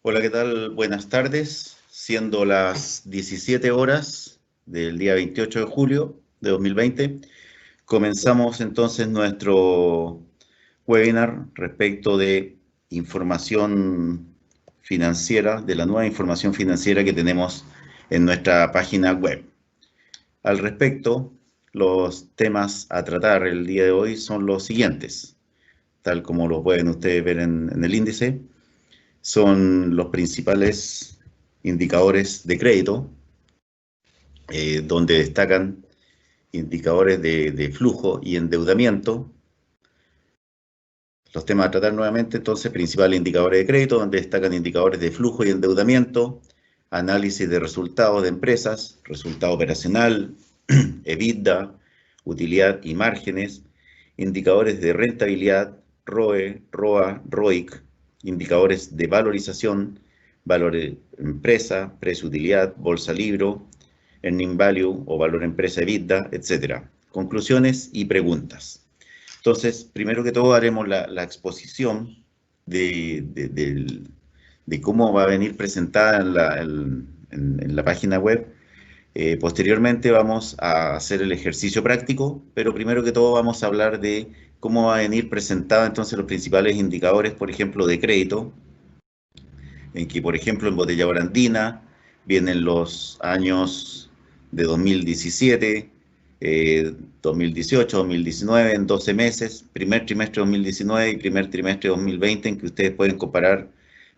Hola, ¿qué tal? Buenas tardes. Siendo las 17 horas del día 28 de julio de 2020, comenzamos entonces nuestro webinar respecto de información financiera, de la nueva información financiera que tenemos en nuestra página web. Al respecto, los temas a tratar el día de hoy son los siguientes, tal como lo pueden ustedes ver en el índice. Son los principales indicadores de crédito, donde destacan indicadores de flujo y endeudamiento. Los temas a tratar nuevamente, entonces, principales indicadores de crédito, donde destacan indicadores de flujo y endeudamiento, análisis de resultados de empresas, resultado operacional, EBITDA, utilidad y márgenes, indicadores de rentabilidad, ROE, ROA, ROIC, indicadores de valorización, valor de empresa, precio-utilidad, bolsa-libro, earning value o valor empresa EBITDA, etc. Conclusiones y preguntas. Entonces, primero que todo haremos la exposición de cómo va a venir presentada en la página web. Posteriormente vamos a hacer el ejercicio práctico, pero primero que todo vamos a hablar de cómo va a venir presentada entonces los principales indicadores, por ejemplo, de crédito, en que, por ejemplo, en Botelladora Andina vienen los años de 2017, 2018, 2019, en 12 meses, primer trimestre 2019 y primer trimestre 2020, en que ustedes pueden comparar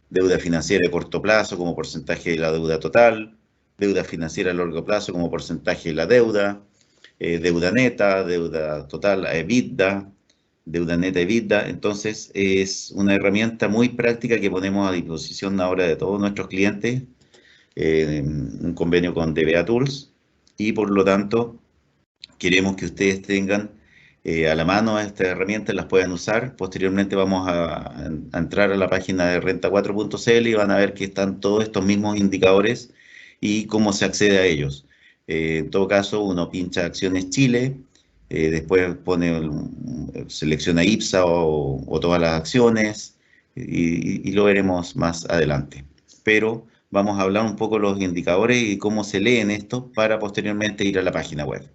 deuda financiera de corto plazo como porcentaje de la deuda total, deuda financiera a largo plazo como porcentaje de la deuda, deuda neta, deuda total, EBITDA, deuda neta EBITDA. Entonces, es una herramienta muy práctica que ponemos a disposición ahora de todos nuestros clientes, un convenio con DBA Tools, y por lo tanto, queremos que ustedes tengan a la mano estas herramientas, las puedan usar. Posteriormente vamos a entrar a la página de renta4.cl y van a ver que están todos estos mismos indicadores y cómo se accede a ellos. En todo caso, uno pincha Acciones Chile, después selecciona IPSA o todas las acciones y lo veremos más adelante. Pero vamos a hablar un poco de los indicadores y cómo se leen estos para posteriormente ir a la página web.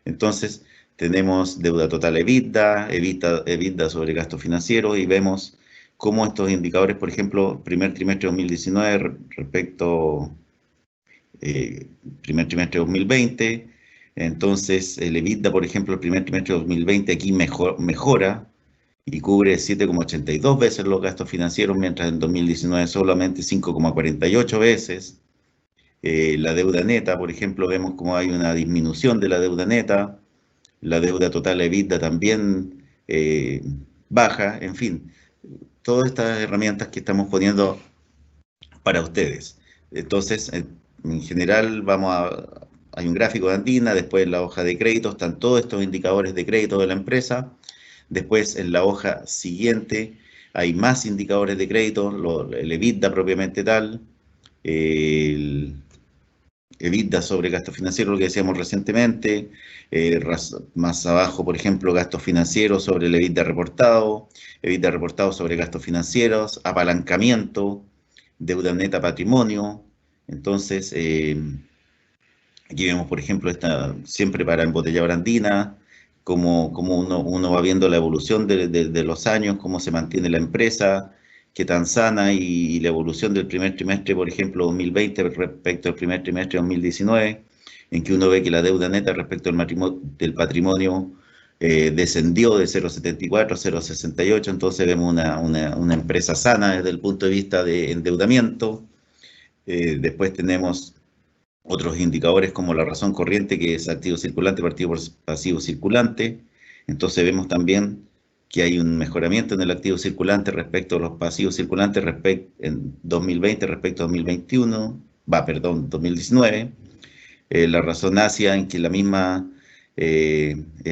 Entonces, tenemos deuda total EBITDA, EBITDA sobre gasto financiero, y vemos cómo estos indicadores, por ejemplo, primer trimestre 2019 respecto primer trimestre 2020, entonces el EBITDA, por ejemplo, el primer trimestre 2020 aquí mejora y cubre 7,82 veces los gastos financieros, mientras en 2019 solamente 5,48 veces. La deuda neta, por ejemplo, vemos como hay una disminución de la deuda neta, la deuda total EBITDA también baja, en fin, todas estas herramientas que estamos poniendo para ustedes. Entonces, en general, hay un gráfico de Andina, después en la hoja de crédito están todos estos indicadores de crédito de la empresa, después en la hoja siguiente hay más indicadores de crédito, el EBITDA propiamente tal, el EBITDA sobre gasto financiero, lo que decíamos recientemente, más abajo, por ejemplo, gastos financieros sobre el EBITDA reportado sobre gastos financieros, apalancamiento, deuda neta, patrimonio. Entonces, aquí vemos, por ejemplo, siempre para embotelladora andina, cómo uno va viendo la evolución de los años, cómo se mantiene la empresa, qué tan sana, y la evolución del primer trimestre, por ejemplo, 2020 respecto al primer trimestre 2019, en que uno ve que la deuda neta respecto del patrimonio descendió de 0,74 a 0,68, entonces vemos una empresa sana desde el punto de vista de endeudamiento. Después tenemos otros indicadores como la razón corriente, que es activo circulante partido por pasivo circulante. Entonces vemos también que hay un mejoramiento en el activo circulante respecto a los pasivos circulantes en 2020 respecto a 2019. La razón hacia en que la misma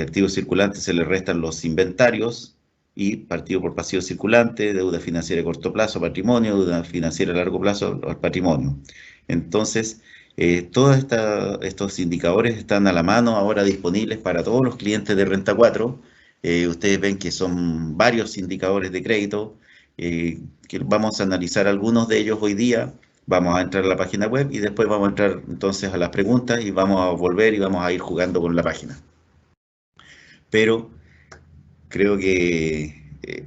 activo circulante se le restan los inventarios, y partido por pasivo circulante, deuda financiera de corto plazo, patrimonio, deuda financiera a largo plazo, patrimonio. Entonces, todos estos indicadores están a la mano ahora, disponibles para todos los clientes de Renta 4. Ustedes ven que son varios indicadores de crédito que vamos a analizar algunos de ellos hoy día. Vamos a entrar a la página web y después vamos a entrar entonces a las preguntas y vamos a volver y vamos a ir jugando con la página. Pero creo que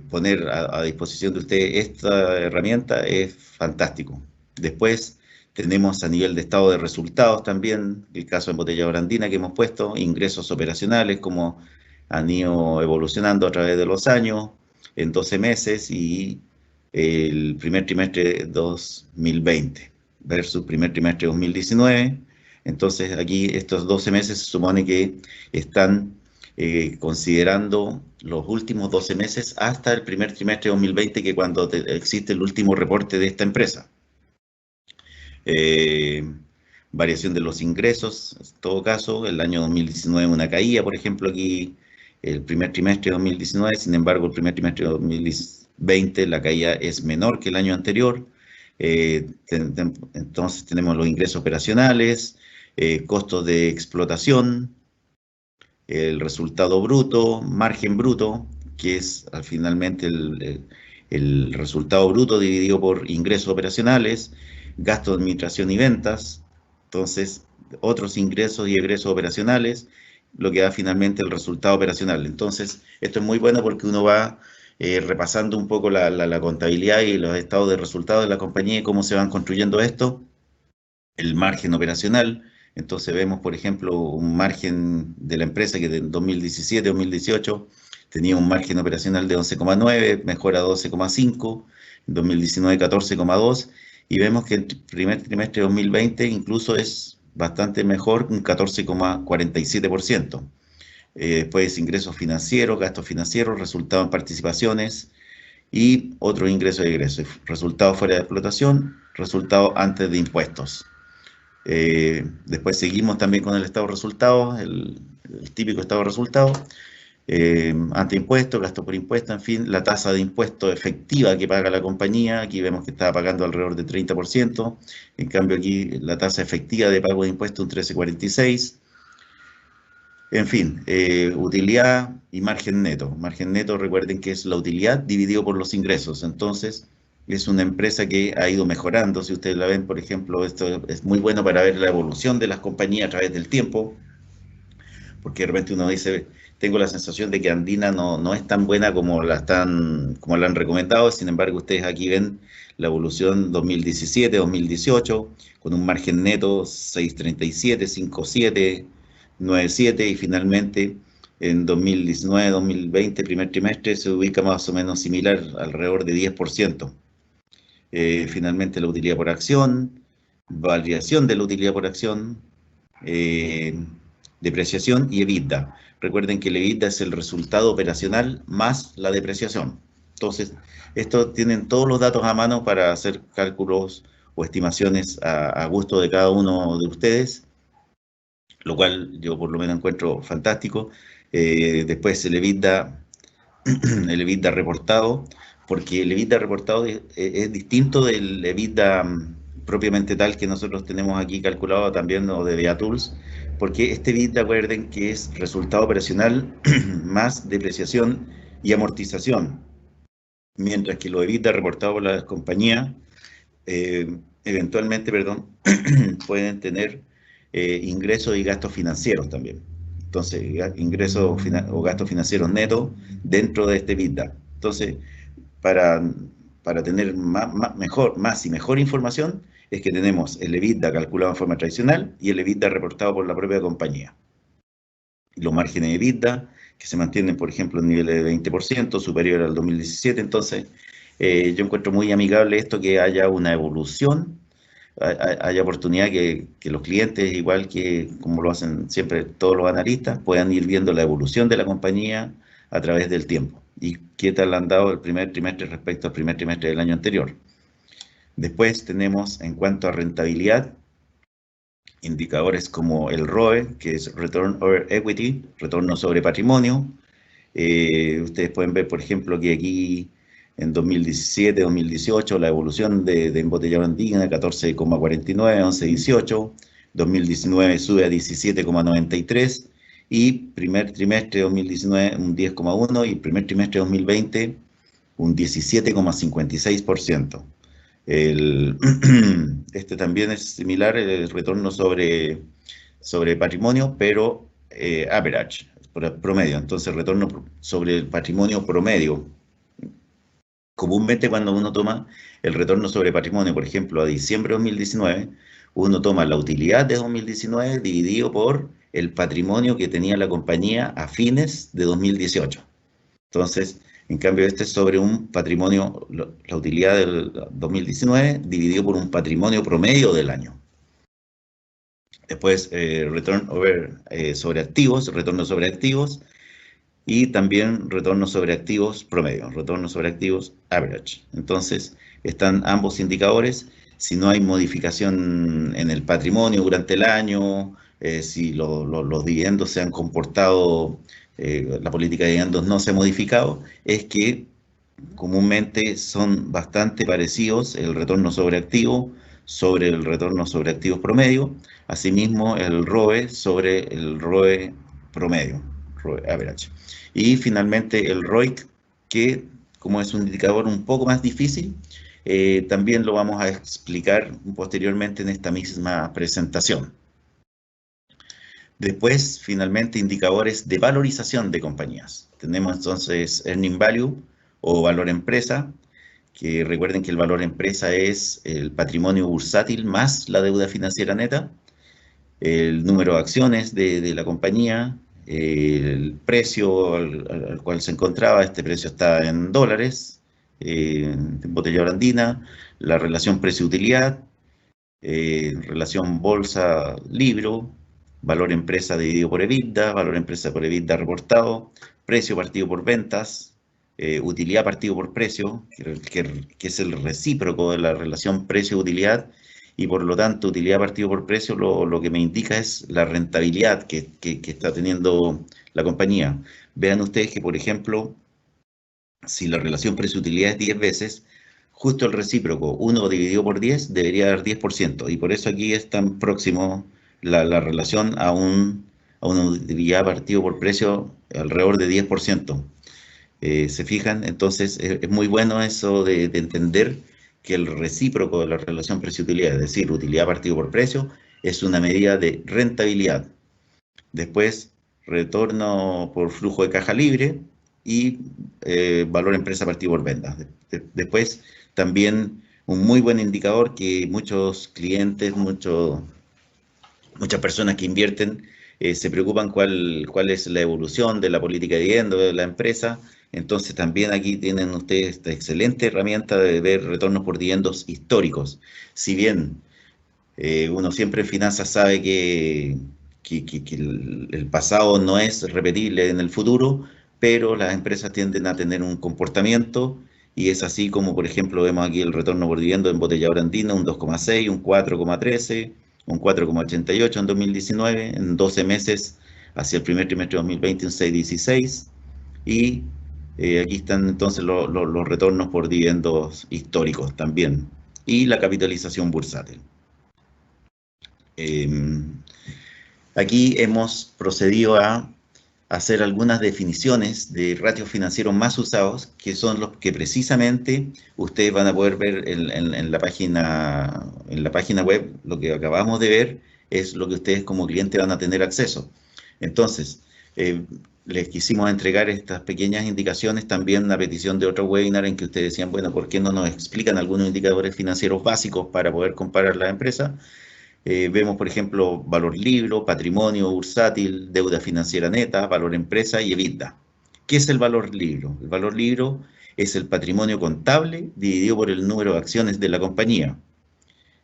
poner a disposición de usted esta herramienta es fantástico. Después tenemos a nivel de estado de resultados también, el caso de Embotelladora Andina que hemos puesto, ingresos operacionales, como han ido evolucionando a través de los años, en 12 meses y el primer trimestre 2020 versus primer trimestre 2019. Entonces aquí estos 12 meses se supone que están considerando los últimos 12 meses hasta el primer trimestre de 2020, que cuando existe el último reporte de esta empresa. Variación de los ingresos, en todo caso, el año 2019 una caída, por ejemplo, aquí el primer trimestre de 2019, sin embargo, el primer trimestre de 2020 la caída es menor que el año anterior. Entonces tenemos los ingresos operacionales, costos de explotación, el resultado bruto, margen bruto, que es finalmente el resultado bruto dividido por ingresos operacionales, gasto de administración y ventas, entonces otros ingresos y egresos operacionales, lo que da finalmente el resultado operacional. Entonces, esto es muy bueno porque uno va repasando un poco la contabilidad y los estados de resultados de la compañía y cómo se van construyendo esto, el margen operacional. Entonces vemos, por ejemplo, un margen de la empresa que en 2017-2018 tenía un margen operacional de 11,9, mejora a 12,5, en 2019 14,2, y vemos que el primer trimestre de 2020 incluso es bastante mejor, un 14,47%. Después ingresos financieros, gastos financieros, resultados en participaciones y otros ingresos y egresos. Resultados fuera de explotación, resultados antes de impuestos. Después seguimos también con el estado de resultados, el típico estado de resultados, ante impuestos, gasto por impuesto, en fin, la tasa de impuesto efectiva que paga la compañía, aquí vemos que estaba pagando alrededor de 30%, en cambio aquí la tasa efectiva de pago de impuestos un 13,46%, en fin, utilidad y margen neto. Margen neto, recuerden que es la utilidad dividido por los ingresos, entonces es una empresa que ha ido mejorando. Si ustedes la ven, por ejemplo, esto es muy bueno para ver la evolución de las compañías a través del tiempo, porque de repente uno dice, tengo la sensación de que Andina no es tan buena como la han recomendado, sin embargo, ustedes aquí ven la evolución 2017-2018, con un margen neto 6,37, 5,7, 9,7 y finalmente en 2019-2020, primer trimestre, se ubica más o menos similar, alrededor de 10%. Finalmente la utilidad por acción, variación de la utilidad por acción, depreciación y EBITDA. Recuerden que el EBITDA es el resultado operacional más la depreciación. Entonces, esto tienen todos los datos a mano para hacer cálculos o estimaciones a gusto de cada uno de ustedes, lo cual yo por lo menos encuentro fantástico. Después el EBITDA reportado, porque el EBITDA reportado es distinto del EBITDA propiamente tal que nosotros tenemos aquí calculado también, o de ViaTools, porque este EBITDA, recuerden que es resultado operacional más depreciación y amortización, mientras que los EBITDA reportados por la compañía eventualmente, pueden tener ingresos y gastos financieros también. Entonces, ingresos o gastos financieros netos dentro de este EBITDA. Entonces, para, para tener más y mejor información, es que tenemos el EBITDA calculado en forma tradicional y el EBITDA reportado por la propia compañía. Y los márgenes de EBITDA, que se mantienen, por ejemplo, en niveles de 20%, superior al 2017. Entonces, yo encuentro muy amigable esto, que haya una evolución, haya oportunidad que los clientes, igual que como lo hacen siempre todos los analistas, puedan ir viendo la evolución de la compañía a través del tiempo y qué tal han dado el primer trimestre respecto al primer trimestre del año anterior. Después tenemos, en cuanto a rentabilidad, indicadores como el ROE, que es Return over Equity, retorno sobre patrimonio. Ustedes pueden ver, por ejemplo, que aquí en 2017, 2018, la evolución de Embotelladora Andina, 14,49, 11,18, 2019 sube a 17,93, y primer trimestre de 2019 un 10,1, y primer trimestre de 2020 un 17,56%. Este también es similar, el retorno sobre patrimonio, pero average, promedio. Entonces, retorno sobre el patrimonio promedio. Comúnmente cuando uno toma el retorno sobre patrimonio, por ejemplo, a diciembre de 2019, uno toma la utilidad de 2019 dividido por el patrimonio que tenía la compañía a fines de 2018. Entonces, en cambio, este es sobre un patrimonio, la utilidad del 2019 dividido por un patrimonio promedio del año. Después, sobre activos, retorno sobre activos, y también retorno sobre activos promedio, retorno sobre activos average. Entonces, están ambos indicadores. Si no hay modificación en el patrimonio durante el año, si los dividendos se han comportado, la política de dividendos no se ha modificado, es que comúnmente son bastante parecidos el retorno sobre activo sobre el retorno sobre activos promedio, asimismo el ROE sobre el ROE promedio, ROE average. Y finalmente el ROIC, que como es un indicador un poco más difícil, también lo vamos a explicar posteriormente en esta misma presentación. Después, finalmente, indicadores de valorización de compañías. Tenemos entonces Earning Value o valor empresa, que recuerden que el valor empresa es el patrimonio bursátil más la deuda financiera neta, el número de acciones de la compañía, el precio al cual se encontraba, este precio está en dólares, en botella andina, la relación precio-utilidad, relación bolsa-libro, valor empresa dividido por EBITDA, valor empresa por EBITDA reportado, precio partido por ventas, utilidad partido por precio, que es el recíproco de la relación precio-utilidad, y por lo tanto utilidad partido por precio lo que me indica es la rentabilidad que está teniendo la compañía. Vean ustedes que, por ejemplo, si la relación precio-utilidad es 10 veces, justo el recíproco, 1 dividido por 10 debería dar 10%, y por eso aquí es tan próximo la relación a una utilidad partido por precio alrededor de 10%. ¿Se fijan? Entonces es muy bueno eso de entender que el recíproco de la relación precio-utilidad, es decir, utilidad partido por precio, es una medida de rentabilidad. Después, retorno por flujo de caja libre y valor empresa partido por ventas. Después, también un muy buen indicador que muchos clientes, muchas personas que invierten se preocupan cuál es la evolución de la política de dividendos de la empresa. Entonces también aquí tienen ustedes esta excelente herramienta de ver retornos por dividendos históricos. Si bien uno siempre en finanzas sabe que el pasado no es repetible en el futuro, pero las empresas tienden a tener un comportamiento, y es así como, por ejemplo, vemos aquí el retorno por dividendo en Botelladora Andina, un 2,6, un 4,13, un 4,88 en 2019, en 12 meses hacia el primer trimestre de 2020 un 6,16, y aquí están entonces los retornos por dividendos históricos también, y la capitalización bursátil. Aquí hemos procedido a hacer algunas definiciones de ratios financieros más usados, que son los que precisamente ustedes van a poder ver en la página web. Lo que acabamos de ver es lo que ustedes como cliente van a tener acceso. Entonces, les quisimos entregar estas pequeñas indicaciones también a petición de otro webinar en que ustedes decían, bueno, ¿por qué no nos explican algunos indicadores financieros básicos para poder comparar las empresas? Vemos, por ejemplo, valor libro, patrimonio bursátil, deuda financiera neta, valor empresa y EBITDA. ¿Qué es el valor libro? El valor libro es el patrimonio contable dividido por el número de acciones de la compañía.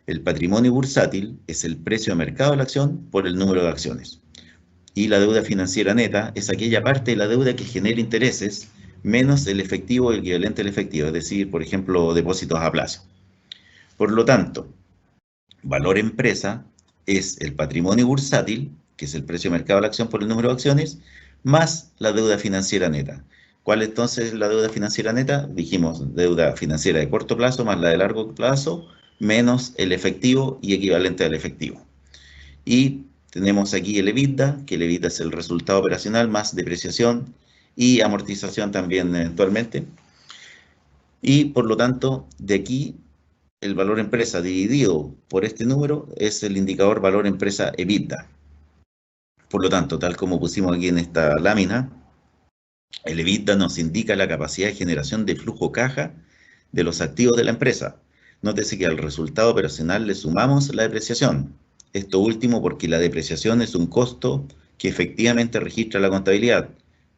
El patrimonio bursátil es el precio de mercado de la acción por el número de acciones. Y la deuda financiera neta es aquella parte de la deuda que genera intereses menos el efectivo equivalente al efectivo, es decir, por ejemplo, depósitos a plazo. Por lo tanto, valor empresa es el patrimonio bursátil, que es el precio de mercado de la acción por el número de acciones, más la deuda financiera neta. ¿Cuál entonces es la deuda financiera neta? Dijimos deuda financiera de corto plazo más la de largo plazo, menos el efectivo y equivalente al efectivo. Y tenemos aquí el EBITDA, que el EBITDA es el resultado operacional más depreciación y amortización también eventualmente. Y por lo tanto, de aquí, el valor empresa dividido por este número es el indicador valor empresa EBITDA. Por lo tanto, tal como pusimos aquí en esta lámina, el EBITDA nos indica la capacidad de generación de flujo caja de los activos de la empresa. Nótese que al resultado operacional le sumamos la depreciación. Esto último porque la depreciación es un costo que efectivamente registra la contabilidad,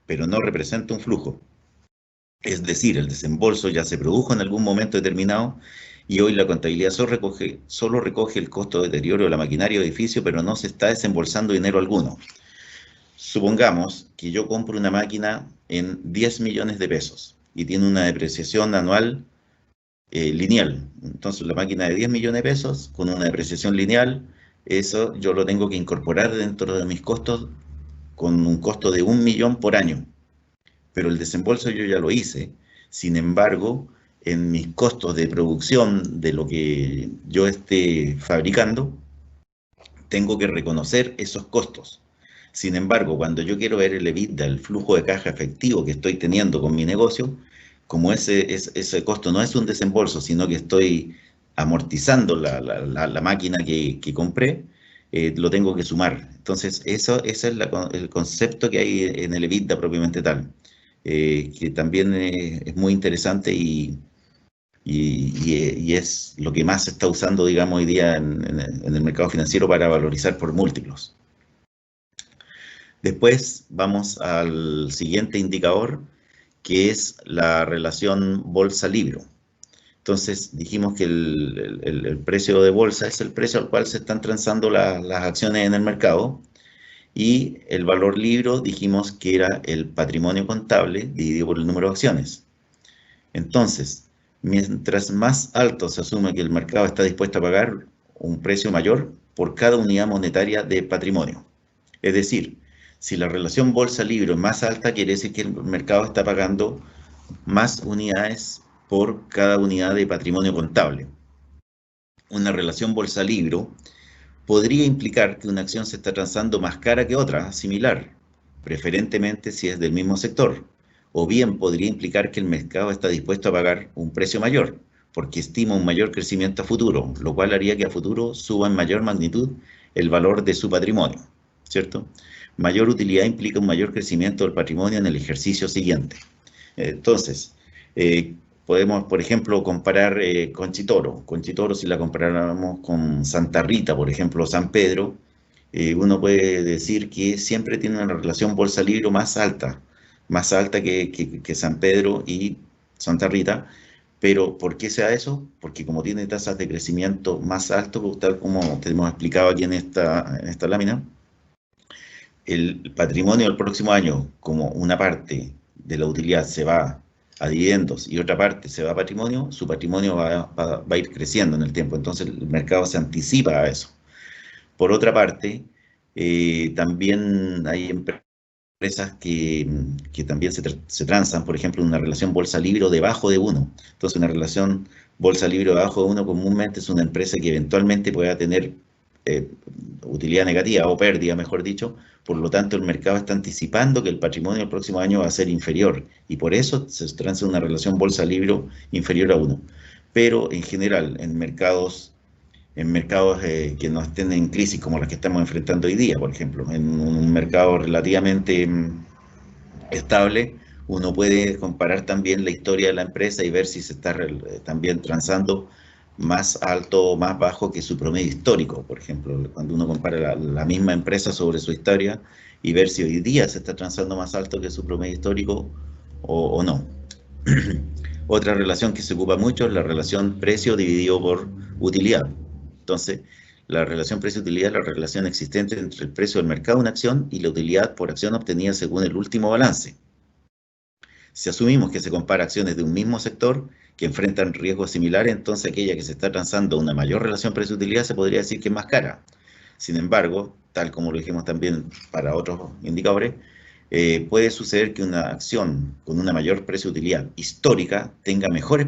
pero no representa un flujo. Es decir, el desembolso ya se produjo en algún momento determinado y hoy la contabilidad solo recoge el costo de deterioro de la maquinaria o edificio, pero no se está desembolsando dinero alguno. Supongamos que yo compro una máquina en 10 millones de pesos y tiene una depreciación anual lineal. Entonces, la máquina de 10 millones de pesos con una depreciación lineal, eso yo lo tengo que incorporar dentro de mis costos con un costo de 1 millón por año. Pero el desembolso yo ya lo hice. Sin embargo, en mis costos de producción de lo que yo esté fabricando, tengo que reconocer esos costos. Sin embargo, cuando yo quiero ver el EBITDA, el flujo de caja efectivo que estoy teniendo con mi negocio, como ese costo no es un desembolso, sino que estoy amortizando la máquina que compré, lo tengo que sumar. Entonces, ese es el concepto que hay en el EBITDA propiamente tal, que también es muy interesante y es lo que más se está usando, digamos, hoy día en el mercado financiero para valorizar por múltiplos. Después vamos al siguiente indicador, que es la relación bolsa-libro. Entonces dijimos que el precio de bolsa es el precio al cual se están transando las acciones en el mercado y el valor libro dijimos que era el patrimonio contable dividido por el número de acciones. Entonces, mientras más alto se asume que el mercado está dispuesto a pagar un precio mayor por cada unidad monetaria de patrimonio. Es decir, si la relación bolsa-libro es más alta, quiere decir que el mercado está pagando más unidades por cada unidad de patrimonio contable. Una relación bolsa-libro podría implicar que una acción se está transando más cara que otra, similar, preferentemente si es del mismo sector, o bien podría implicar que el mercado está dispuesto a pagar un precio mayor, porque estima un mayor crecimiento a futuro, lo cual haría que a futuro suba en mayor magnitud el valor de su patrimonio, ¿cierto? Mayor utilidad implica un mayor crecimiento del patrimonio en el ejercicio siguiente. Entonces, podemos, por ejemplo, comparar Conchitoro. Conchitoro, si la comparáramos con Santa Rita, por ejemplo, San Pedro, uno puede decir que siempre tiene una relación bolsa-libro más alta que San Pedro y Santa Rita. Pero, ¿por qué sea eso? Porque como tiene tasas de crecimiento más altas, tal como te hemos explicado aquí en esta lámina, el patrimonio del próximo año, como una parte de la utilidad se va a dividendos y otra parte se va a patrimonio, su patrimonio va a ir creciendo en el tiempo. Entonces el mercado se anticipa a eso. Por otra parte, también hay empresas que también se transan, por ejemplo, una relación bolsa-libro debajo de 1. Entonces una relación bolsa-libro debajo de 1 comúnmente es una empresa que eventualmente pueda tener eh, utilidad negativa o pérdida, mejor dicho. Por lo tanto, el mercado está anticipando que el patrimonio el próximo año va a ser inferior y por eso se transa una relación bolsa-libro inferior a 1. Pero en general, en mercados que no estén en crisis como las que estamos enfrentando hoy día, por ejemplo, en un mercado relativamente estable, uno puede comparar también la historia de la empresa y ver si se está también transando más alto o más bajo que su promedio histórico, por ejemplo, cuando uno compara la misma empresa sobre su historia y ver si hoy día se está transando más alto que su promedio histórico o no. Otra relación que se ocupa mucho es la relación precio dividido por utilidad. Entonces, la relación precio-utilidad es la relación existente entre el precio del mercado de una acción y la utilidad por acción obtenida según el último balance. Si asumimos que se compara acciones de un mismo sector que enfrentan riesgos similares, entonces aquella que se está transando una mayor relación precio-utilidad se podría decir que es más cara. Sin embargo, tal como lo dijimos también para otros indicadores, puede suceder que una acción con una mayor precio-utilidad histórica tenga mejores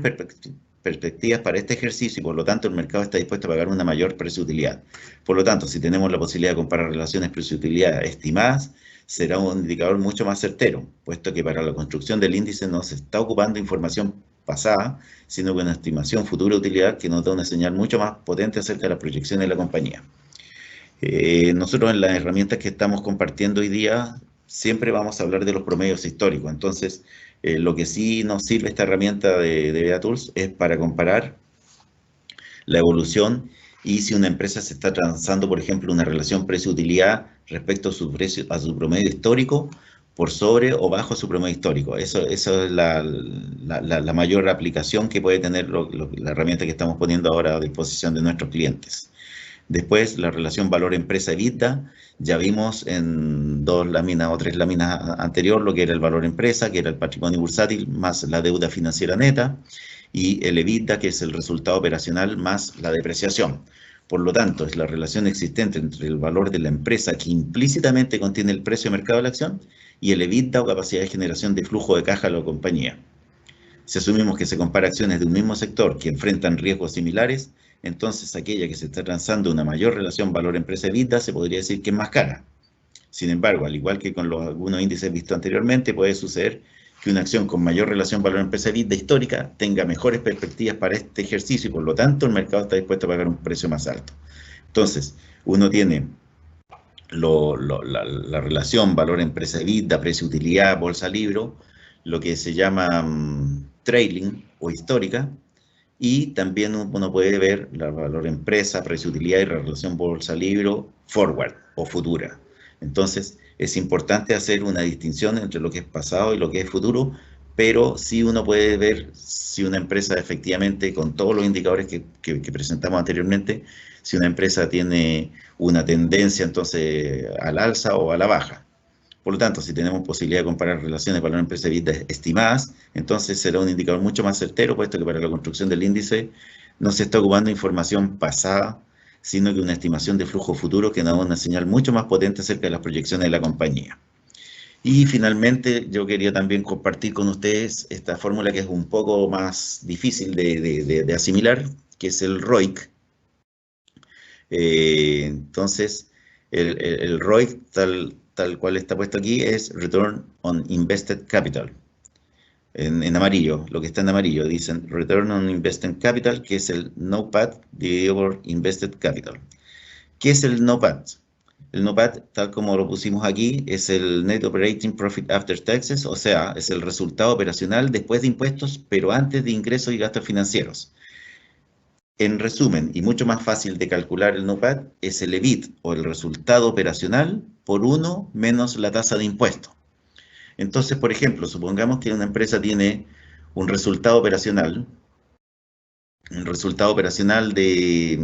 perspectivas para este ejercicio y por lo tanto el mercado está dispuesto a pagar una mayor precio-utilidad. Por lo tanto, si tenemos la posibilidad de comparar relaciones precio-utilidad estimadas, será un indicador mucho más certero, puesto que para la construcción del índice no se está ocupando información pasada, sino con una estimación futura de utilidad que nos da una señal mucho más potente acerca de las proyecciones de la compañía. Nosotros en las herramientas que estamos compartiendo hoy día siempre vamos a hablar de los promedios históricos. Entonces, lo que sí nos sirve esta herramienta de BETA-Tools es para comparar la evolución y si una empresa se está transando, por ejemplo, una relación precio-utilidad respecto a su precio, a su promedio histórico, por sobre o bajo su promedio histórico. Eso es la mayor aplicación que puede tener la herramienta que estamos poniendo ahora a disposición de nuestros clientes. Después, la relación valor-empresa-EBITDA, ya vimos en 2 láminas o 3 láminas anterior lo que era el valor empresa, que era el patrimonio bursátil, más la deuda financiera neta, y el EBITDA, que es el resultado operacional más la depreciación. Por lo tanto, es la relación existente entre el valor de la empresa, que implícitamente contiene el precio de mercado de la acción, y el EBITDA o capacidad de generación de flujo de caja de la compañía. Si asumimos que se compara acciones de un mismo sector que enfrentan riesgos similares, entonces aquella que se está transando una mayor relación valor empresa-EBITDA se podría decir que es más cara. Sin embargo, al igual que con algunos índices vistos anteriormente, puede suceder que una acción con mayor relación valor empresa-EBITDA histórica tenga mejores perspectivas para este ejercicio y por lo tanto el mercado está dispuesto a pagar un precio más alto. Entonces, uno tiene la relación valor empresa-EBITDA, precio-utilidad, bolsa-libro, lo que se llama trailing o histórica, y también uno puede ver la valor empresa, precio-utilidad y la relación bolsa-libro forward o futura. Entonces, es importante hacer una distinción entre lo que es pasado y lo que es futuro, pero sí uno puede ver si una empresa efectivamente, con todos los indicadores que presentamos anteriormente, si una empresa tiene una tendencia entonces al alza o a la baja. Por lo tanto, si tenemos posibilidad de comparar relaciones valor empresa EBITDA estimadas, entonces será un indicador mucho más certero, puesto que para la construcción del índice no se está ocupando información pasada, sino que una estimación de flujo futuro que nos da una señal mucho más potente acerca de las proyecciones de la compañía. Y finalmente, yo quería también compartir con ustedes esta fórmula que es un poco más difícil de asimilar, que es el ROIC. Entonces, el ROIC, tal cual está puesto aquí, es Return on Invested Capital. En amarillo, lo que está en amarillo, dicen Return on Invested Capital, que es el NOPAT dividido por Invested Capital. ¿Qué es el NOPAT? El NOPAT, tal como lo pusimos aquí, es el Net Operating Profit After Taxes, o sea, es el resultado operacional después de impuestos, pero antes de ingresos y gastos financieros. En resumen, y mucho más fácil de calcular el NOPAT, es el EBIT o el resultado operacional por 1 menos la tasa de impuesto. Entonces, por ejemplo, supongamos que una empresa tiene un resultado operacional de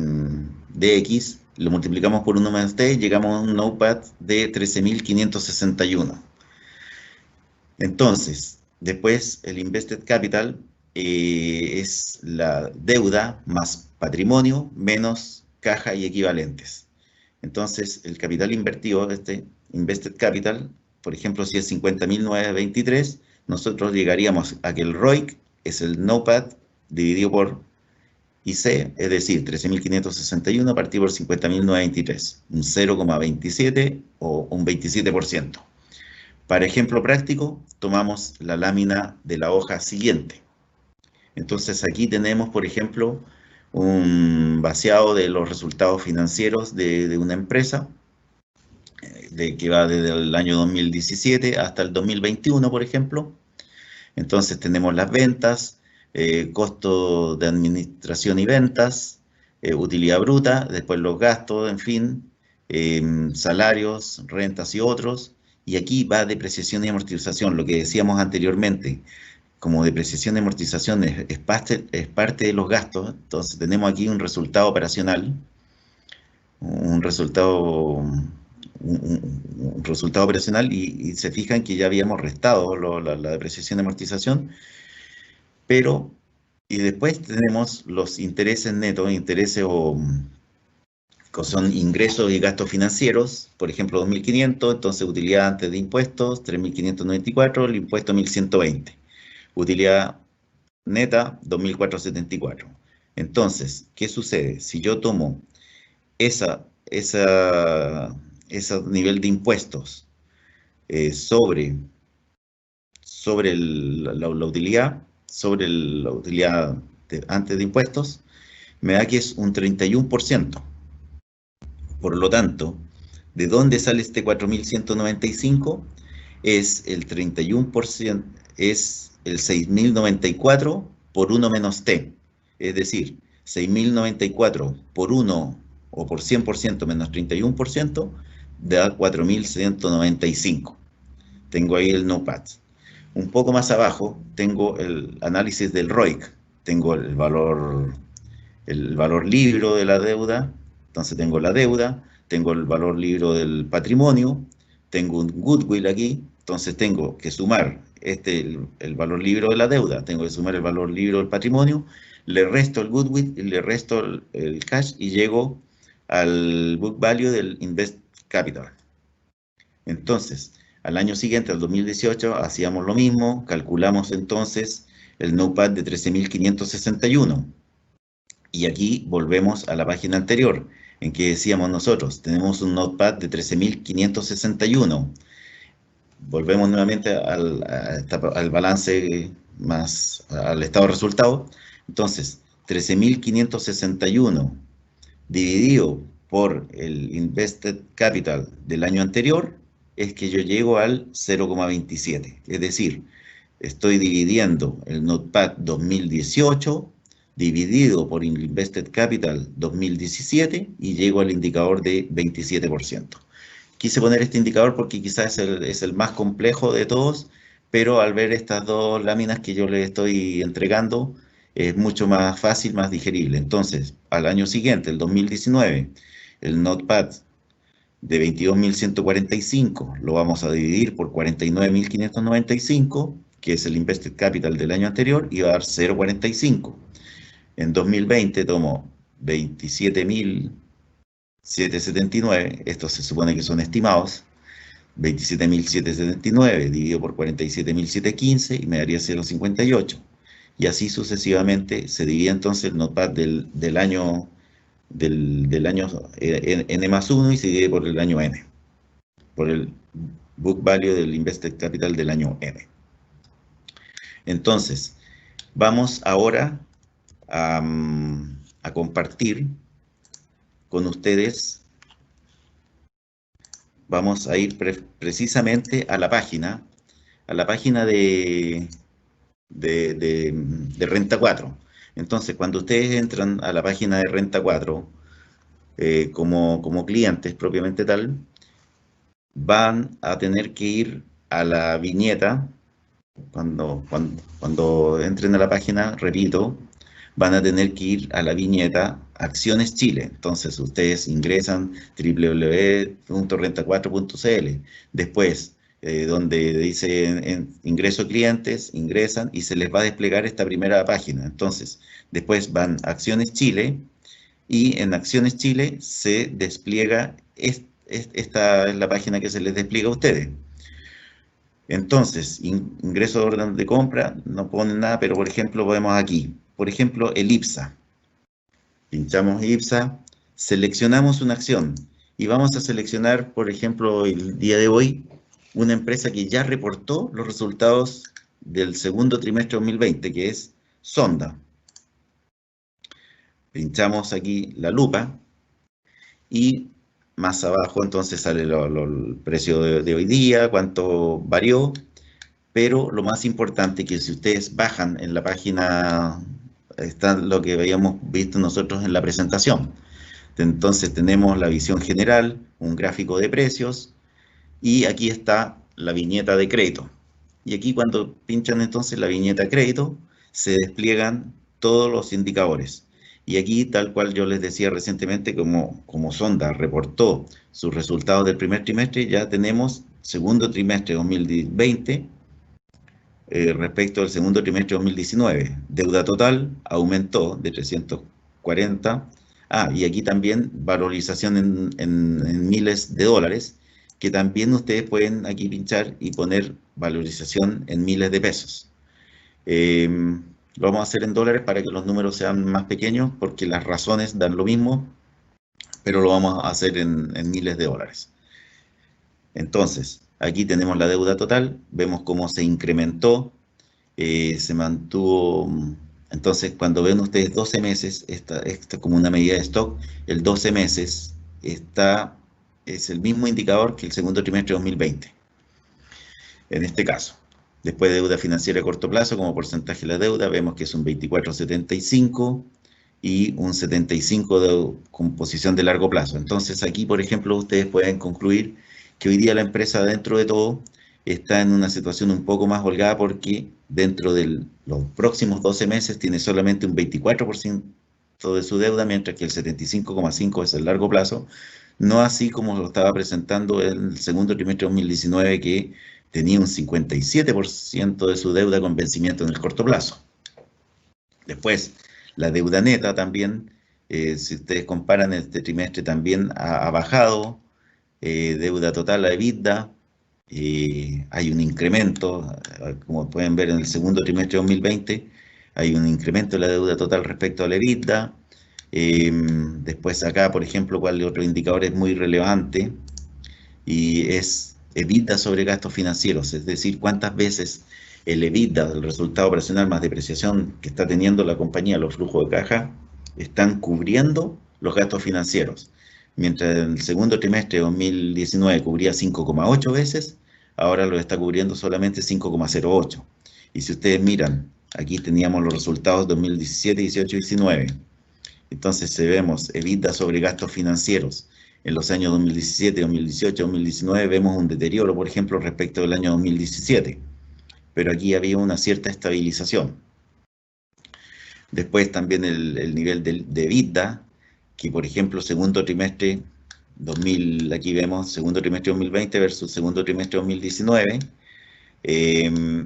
X, lo multiplicamos por 1 menos T, llegamos a un NOPAT de 13.561. Entonces, después el Invested Capital es la deuda más patrimonio menos caja y equivalentes. Entonces, el capital invertido, este Invested Capital, por ejemplo, si es 50.923, nosotros llegaríamos a que el ROIC es el NOPAT dividido por IC, es decir, 13.561 partido por 50.923, un 0,27 o un 27%. Para ejemplo práctico, tomamos la lámina de la hoja siguiente. Entonces aquí tenemos, por ejemplo, un vaciado de los resultados financieros de una empresa, que va desde el año 2017 hasta el 2021, por ejemplo. Entonces tenemos las ventas, costo de administración y ventas, utilidad bruta, después los gastos, en fin, salarios, rentas y otros. Y aquí va depreciación y amortización, lo que decíamos anteriormente. Como depreciación y amortización es parte de los gastos, entonces tenemos aquí un resultado operacional, un resultado, un resultado operacional y se fijan que ya habíamos restado la depreciación y amortización, pero y después tenemos los intereses netos, intereses que son ingresos y gastos financieros, por ejemplo 2.500, entonces utilidad antes de impuestos 3.594, el impuesto 1.120, utilidad neta 2.474. Entonces, ¿qué sucede? Si yo tomo ese nivel de impuestos sobre la utilidad, sobre la utilidad antes de impuestos, me da que es un 31%. Por lo tanto, ¿de dónde sale este 4.195? Es el 31%, es el 6.094 por 1 menos T. Es decir, 6.094 por 1 o por 100% menos 31% da 4.195. Tengo ahí el NOPAT. Un poco más abajo tengo el análisis del ROIC. Tengo el valor libro de la deuda. Entonces tengo la deuda, tengo el valor libro del patrimonio, tengo un goodwill aquí. Entonces tengo que sumar el valor libro de la deuda, tengo que sumar el valor libro del patrimonio, le resto el goodwill y le resto el cash y llego al book value del invest capital. Entonces, al año siguiente, al 2018, hacíamos lo mismo, calculamos entonces el NOPAT de 13.561. Y aquí volvemos a la página anterior, en que decíamos nosotros, tenemos un NOPAT de 13.561. Volvemos nuevamente al balance al estado de resultado. Entonces, 13.561 dividido por el Invested Capital del año anterior, es que yo llego al 0,27. Es decir, estoy dividiendo el NOPAT 2018 dividido por el Invested Capital 2017 y llego al indicador de 27%. Quise poner este indicador porque quizás es el más complejo de todos, pero al ver estas dos láminas que yo les estoy entregando, es mucho más fácil, más digerible. Entonces, al año siguiente, el 2019, el NOPAT de 22.145 lo vamos a dividir por 49.595, que es el Invested Capital del año anterior, y va a dar 0,45. En 2020 tomo 27.779, estos se supone que son estimados, 27.779 dividido por 47.715 y me daría 0,58. Y así sucesivamente se divide entonces el NOPAT del año N más 1 y se divide por el año N, por el book value del Invested Capital del año N. Entonces, vamos ahora a compartir con ustedes. Vamos a ir precisamente a la página de Renta 4. Entonces, cuando ustedes entran a la página de Renta 4, como clientes propiamente tal, van a tener que ir a la viñeta. Cuando entren a la página, repito, van a tener que ir a la viñeta Acciones Chile. Entonces ustedes ingresan www.renta4.cl. Después, donde dice ingreso clientes, ingresan y se les va a desplegar esta primera página. Entonces, después van a Acciones Chile y en Acciones Chile se despliega, esta es la página que se les despliega a ustedes. Entonces, ingreso de orden de compra, no ponen nada, pero por ejemplo, podemos aquí, por ejemplo, el IPSA. Pinchamos IPSA, seleccionamos una acción y vamos a seleccionar, por ejemplo, el día de hoy, una empresa que ya reportó los resultados del segundo trimestre de 2020, que es Sonda. Pinchamos aquí la lupa y más abajo entonces sale el precio de hoy día, cuánto varió, pero lo más importante que si ustedes bajan en la página, está lo que habíamos visto nosotros en la presentación. Entonces tenemos la visión general, un gráfico de precios y aquí está la viñeta de crédito. Y aquí cuando pinchan entonces la viñeta crédito, se despliegan todos los indicadores. Y aquí, tal cual yo les decía recientemente, como Sonda reportó sus resultados del primer trimestre, ya tenemos segundo trimestre 2020 respecto al segundo trimestre 2019. Deuda total aumentó de 340. Y aquí también valorización en miles de dólares, que también ustedes pueden aquí pinchar y poner valorización en miles de pesos. Lo vamos a hacer en dólares para que los números sean más pequeños, porque las razones dan lo mismo, pero lo vamos a hacer en miles de dólares. Entonces, aquí tenemos la deuda total, vemos cómo se incrementó se mantuvo. Entonces, cuando ven ustedes 12 meses, esta como una medida de stock, el 12 meses es el mismo indicador que el segundo trimestre de 2020, en este caso. Después de deuda financiera a corto plazo, como porcentaje de la deuda, vemos que es un 24,75 y un 75 de composición de largo plazo. Entonces, aquí, por ejemplo, ustedes pueden concluir que hoy día la empresa, dentro de todo, está en una situación un poco más holgada porque dentro de los próximos 12 meses tiene solamente un 24% de su deuda, mientras que el 75,5% es el largo plazo, no así como lo estaba presentando el segundo trimestre de 2019, que tenía un 57% de su deuda con vencimiento en el corto plazo. Después, la deuda neta también, si ustedes comparan este trimestre, también ha bajado. Deuda total a EBITDA, hay un incremento, como pueden ver en el segundo trimestre de 2020, hay un incremento de la deuda total respecto a la EBITDA. Después acá, por ejemplo, cuál otro indicador es muy relevante, y es EBITDA sobre gastos financieros, es decir, cuántas veces el EBITDA, el resultado operacional más depreciación que está teniendo la compañía, los flujos de caja, están cubriendo los gastos financieros. Mientras en el segundo trimestre de 2019 cubría 5,8 veces, ahora lo está cubriendo solamente 5,08. Y si ustedes miran, aquí teníamos los resultados 2017, 18, 19. Entonces, si vemos EBITDA sobre gastos financieros en los años 2017, 2018, 2019, vemos un deterioro, por ejemplo, respecto del año 2017. Pero aquí había una cierta estabilización. Después también el nivel de EBITDA, que por ejemplo, segundo trimestre 2000, aquí vemos segundo trimestre 2020 versus segundo trimestre 2019.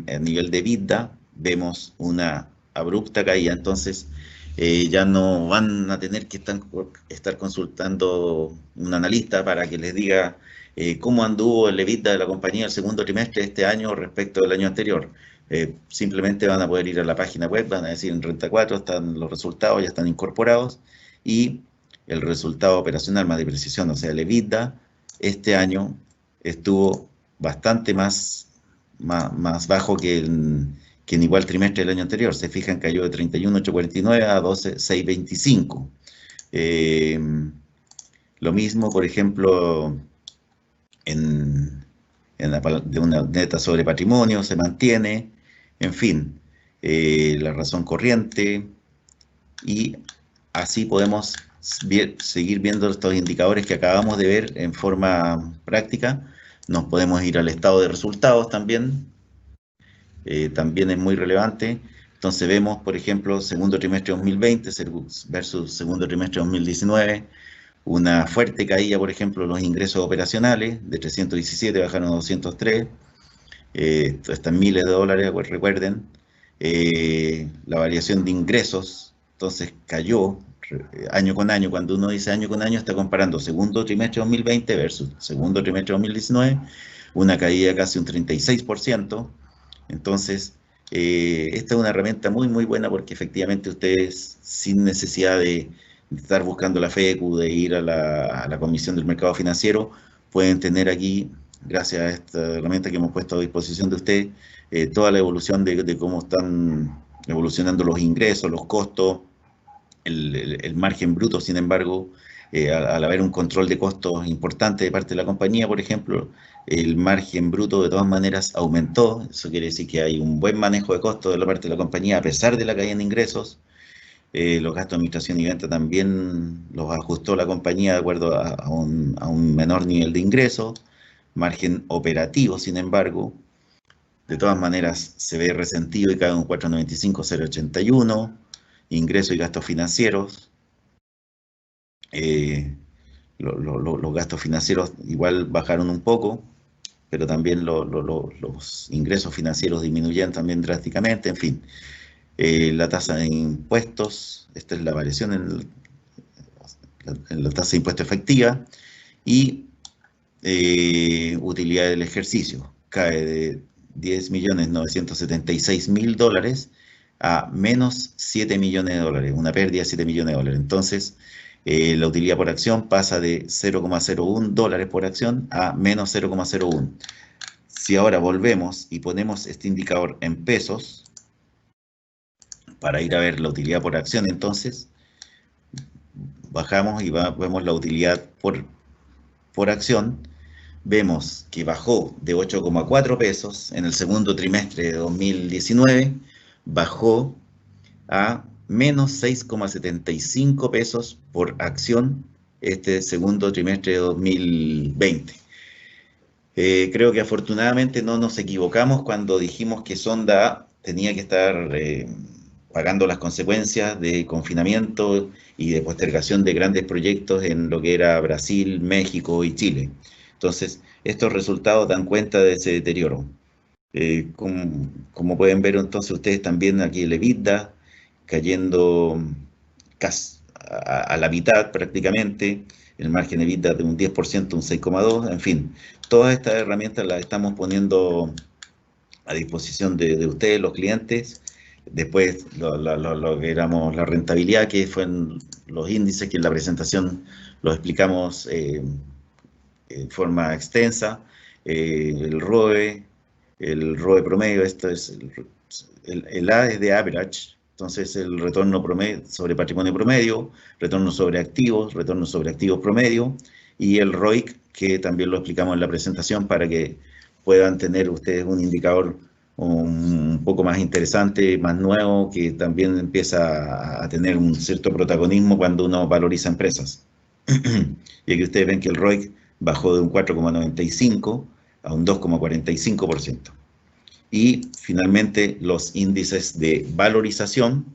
A nivel de EBITDA vemos una abrupta caída, entonces ya no van a tener que estar consultando un analista para que les diga cómo anduvo el EBITDA de la compañía el segundo trimestre de este año respecto del año anterior. Simplemente van a poder ir a la página web, van a decir en Renta 4 están los resultados, ya están incorporados, y el resultado operacional más depreciación, o sea, el EBITDA, este año estuvo bastante más bajo que en igual trimestre del año anterior. Se fijan, cayó de 31,849 a 12,625. Lo mismo, por ejemplo, de una neta sobre patrimonio se mantiene, en fin, la razón corriente, y así podemos seguir viendo estos indicadores que acabamos de ver en forma práctica. Nos podemos ir al estado de resultados también, también es muy relevante. Entonces vemos, por ejemplo, segundo trimestre 2020 versus segundo trimestre 2019, una fuerte caída, por ejemplo, los ingresos operacionales, de 317 bajaron a 203, esto está en miles de dólares, recuerden. La variación de ingresos, entonces cayó año con año. Cuando uno dice año con año, está comparando segundo trimestre 2020 versus segundo trimestre 2019, una caída de casi un 36%. Entonces, esta es una herramienta muy, muy buena porque efectivamente ustedes, sin necesidad de estar buscando la FECU, de ir a la Comisión del Mercado Financiero, pueden tener aquí, gracias a esta herramienta que hemos puesto a disposición de ustedes, toda la evolución de cómo están evolucionando los ingresos, los costos, el margen bruto. Sin embargo, al haber un control de costos importante de parte de la compañía, por ejemplo, el margen bruto de todas maneras aumentó. Eso quiere decir que hay un buen manejo de costos de la parte de la compañía a pesar de la caída en ingresos. Los gastos de administración y venta también los ajustó la compañía de acuerdo a un menor nivel de ingresos. Margen operativo, sin embargo, de todas maneras se ve resentido y cae en 495, 081. Ingresos y gastos financieros. Los gastos financieros igual bajaron un poco, pero también los ingresos financieros disminuyeron también drásticamente. En fin, la tasa de impuestos, esta es la variación en la tasa de impuesto efectiva, y utilidad del ejercicio cae de 10.976.000 dólares a menos 7 millones de dólares, una pérdida de 7 millones de dólares. Entonces, la utilidad por acción pasa de 0,01 dólares por acción a menos 0,01. Si ahora volvemos y ponemos este indicador en pesos, Para ir a ver la utilidad por acción, entonces, bajamos y vemos la utilidad por acción. Vemos que bajó de 8,4 pesos en el segundo trimestre de 2019, bajó a menos 6,75 pesos por acción este segundo trimestre de 2020. Creo que afortunadamente no nos equivocamos cuando dijimos que Sonda tenía que estar pagando las consecuencias de confinamiento y de postergación de grandes proyectos en lo que era Brasil, México y Chile. Entonces, estos resultados dan cuenta de ese deterioro. Como pueden ver entonces ustedes también aquí el EBITDA cayendo casi a la mitad prácticamente, el margen de EBITDA de un 10%, un 6,2%, en fin, todas estas herramientas las estamos poniendo a disposición de ustedes, los clientes. Después lo que éramos la rentabilidad, que fueron los índices que en la presentación los explicamos en forma extensa, el ROE promedio, esto es el A es de average, entonces el retorno promedio sobre patrimonio promedio, retorno sobre activos promedio, y el ROIC, que también lo explicamos en la presentación para que puedan tener ustedes un indicador un poco más interesante, más nuevo, que también empieza a tener un cierto protagonismo cuando uno valoriza empresas. Y aquí ustedes ven que el ROIC bajó de un 4,95 a un 2,45%. Y finalmente los índices de valorización,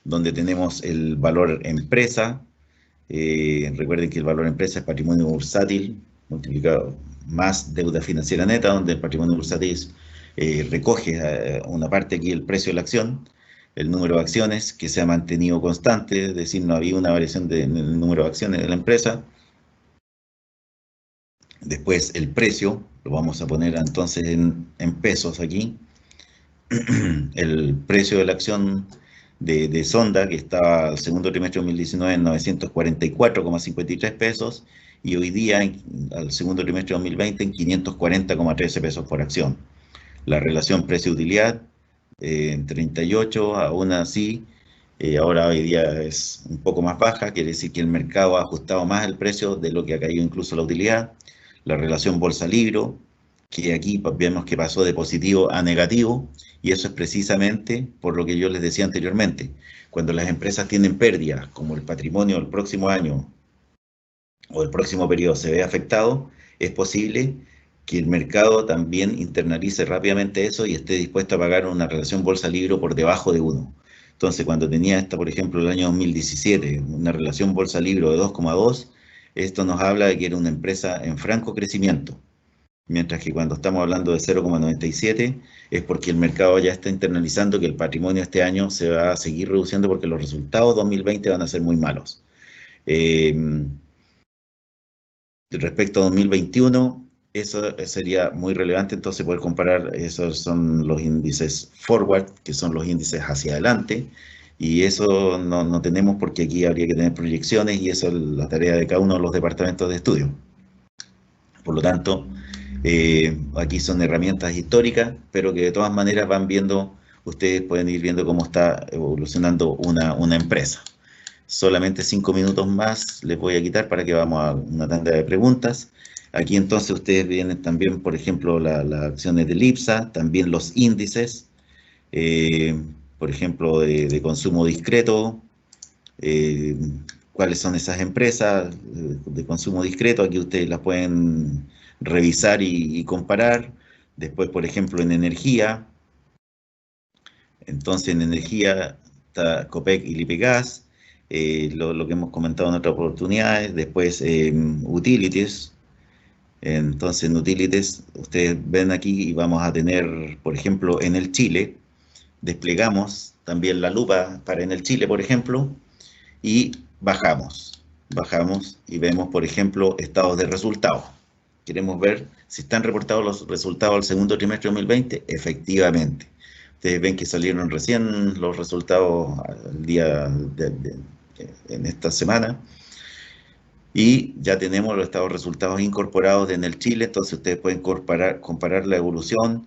donde tenemos el valor empresa. Recuerden que el valor empresa es patrimonio bursátil multiplicado más deuda financiera neta, donde el patrimonio bursátil recoge una parte aquí el precio de la acción, el número de acciones que se ha mantenido constante, es decir, no había una variación en el número de acciones de la empresa. Después el precio, lo vamos a poner entonces en pesos aquí. El precio de la acción de Sonda, que estaba al segundo trimestre de 2019 en 944,53 pesos, y hoy día, al segundo trimestre de 2020, en 540,13 pesos por acción. La relación precio-utilidad en 38, aún así, ahora hoy día es un poco más baja, quiere decir que el mercado ha ajustado más el precio de lo que ha caído incluso la utilidad. La relación bolsa-libro, que aquí vemos que pasó de positivo a negativo, y eso es precisamente por lo que yo les decía anteriormente. Cuando las empresas tienen pérdidas, como el patrimonio del próximo año o el próximo periodo se ve afectado, es posible que el mercado también internalice rápidamente eso y esté dispuesto a pagar una relación bolsa-libro por debajo de 1. Entonces, cuando tenía esta, por ejemplo, el año 2017, una relación bolsa-libro de 2,2, esto nos habla de que era una empresa en franco crecimiento. Mientras que cuando estamos hablando de 0,97 es porque el mercado ya está internalizando que el patrimonio este año se va a seguir reduciendo porque los resultados 2020 van a ser muy malos. Respecto a 2021, eso sería muy relevante, entonces poder comparar, esos son los índices forward, que son los índices hacia adelante, y eso no tenemos porque aquí habría que tener proyecciones y eso es la tarea de cada uno de los departamentos de estudio. Por lo tanto, aquí son herramientas históricas, pero que de todas maneras van viendo, ustedes pueden ir viendo cómo está evolucionando una empresa. Solamente 5 minutos más les voy a quitar para que vamos a una tanda de preguntas. Aquí entonces ustedes vienen también, por ejemplo, las acciones del IPSA, también los índices, por ejemplo, de consumo discreto, eh, cuáles son esas empresas de consumo discreto, aquí ustedes las pueden revisar y comparar. Después, por ejemplo, en energía, entonces en energía está Copec y Lipegas, lo que hemos comentado en otras oportunidades. Después utilities, entonces en utilities ustedes ven aquí y vamos a tener, por ejemplo, en el Chile, desplegamos también la lupa para en el Chile, por ejemplo, y bajamos y vemos, por ejemplo, estados de resultados. Queremos ver si están reportados los resultados del segundo trimestre de 2020. Efectivamente. Ustedes ven que salieron recién los resultados el día en esta semana y ya tenemos los estados resultados incorporados en el Chile, entonces ustedes pueden comparar la evolución,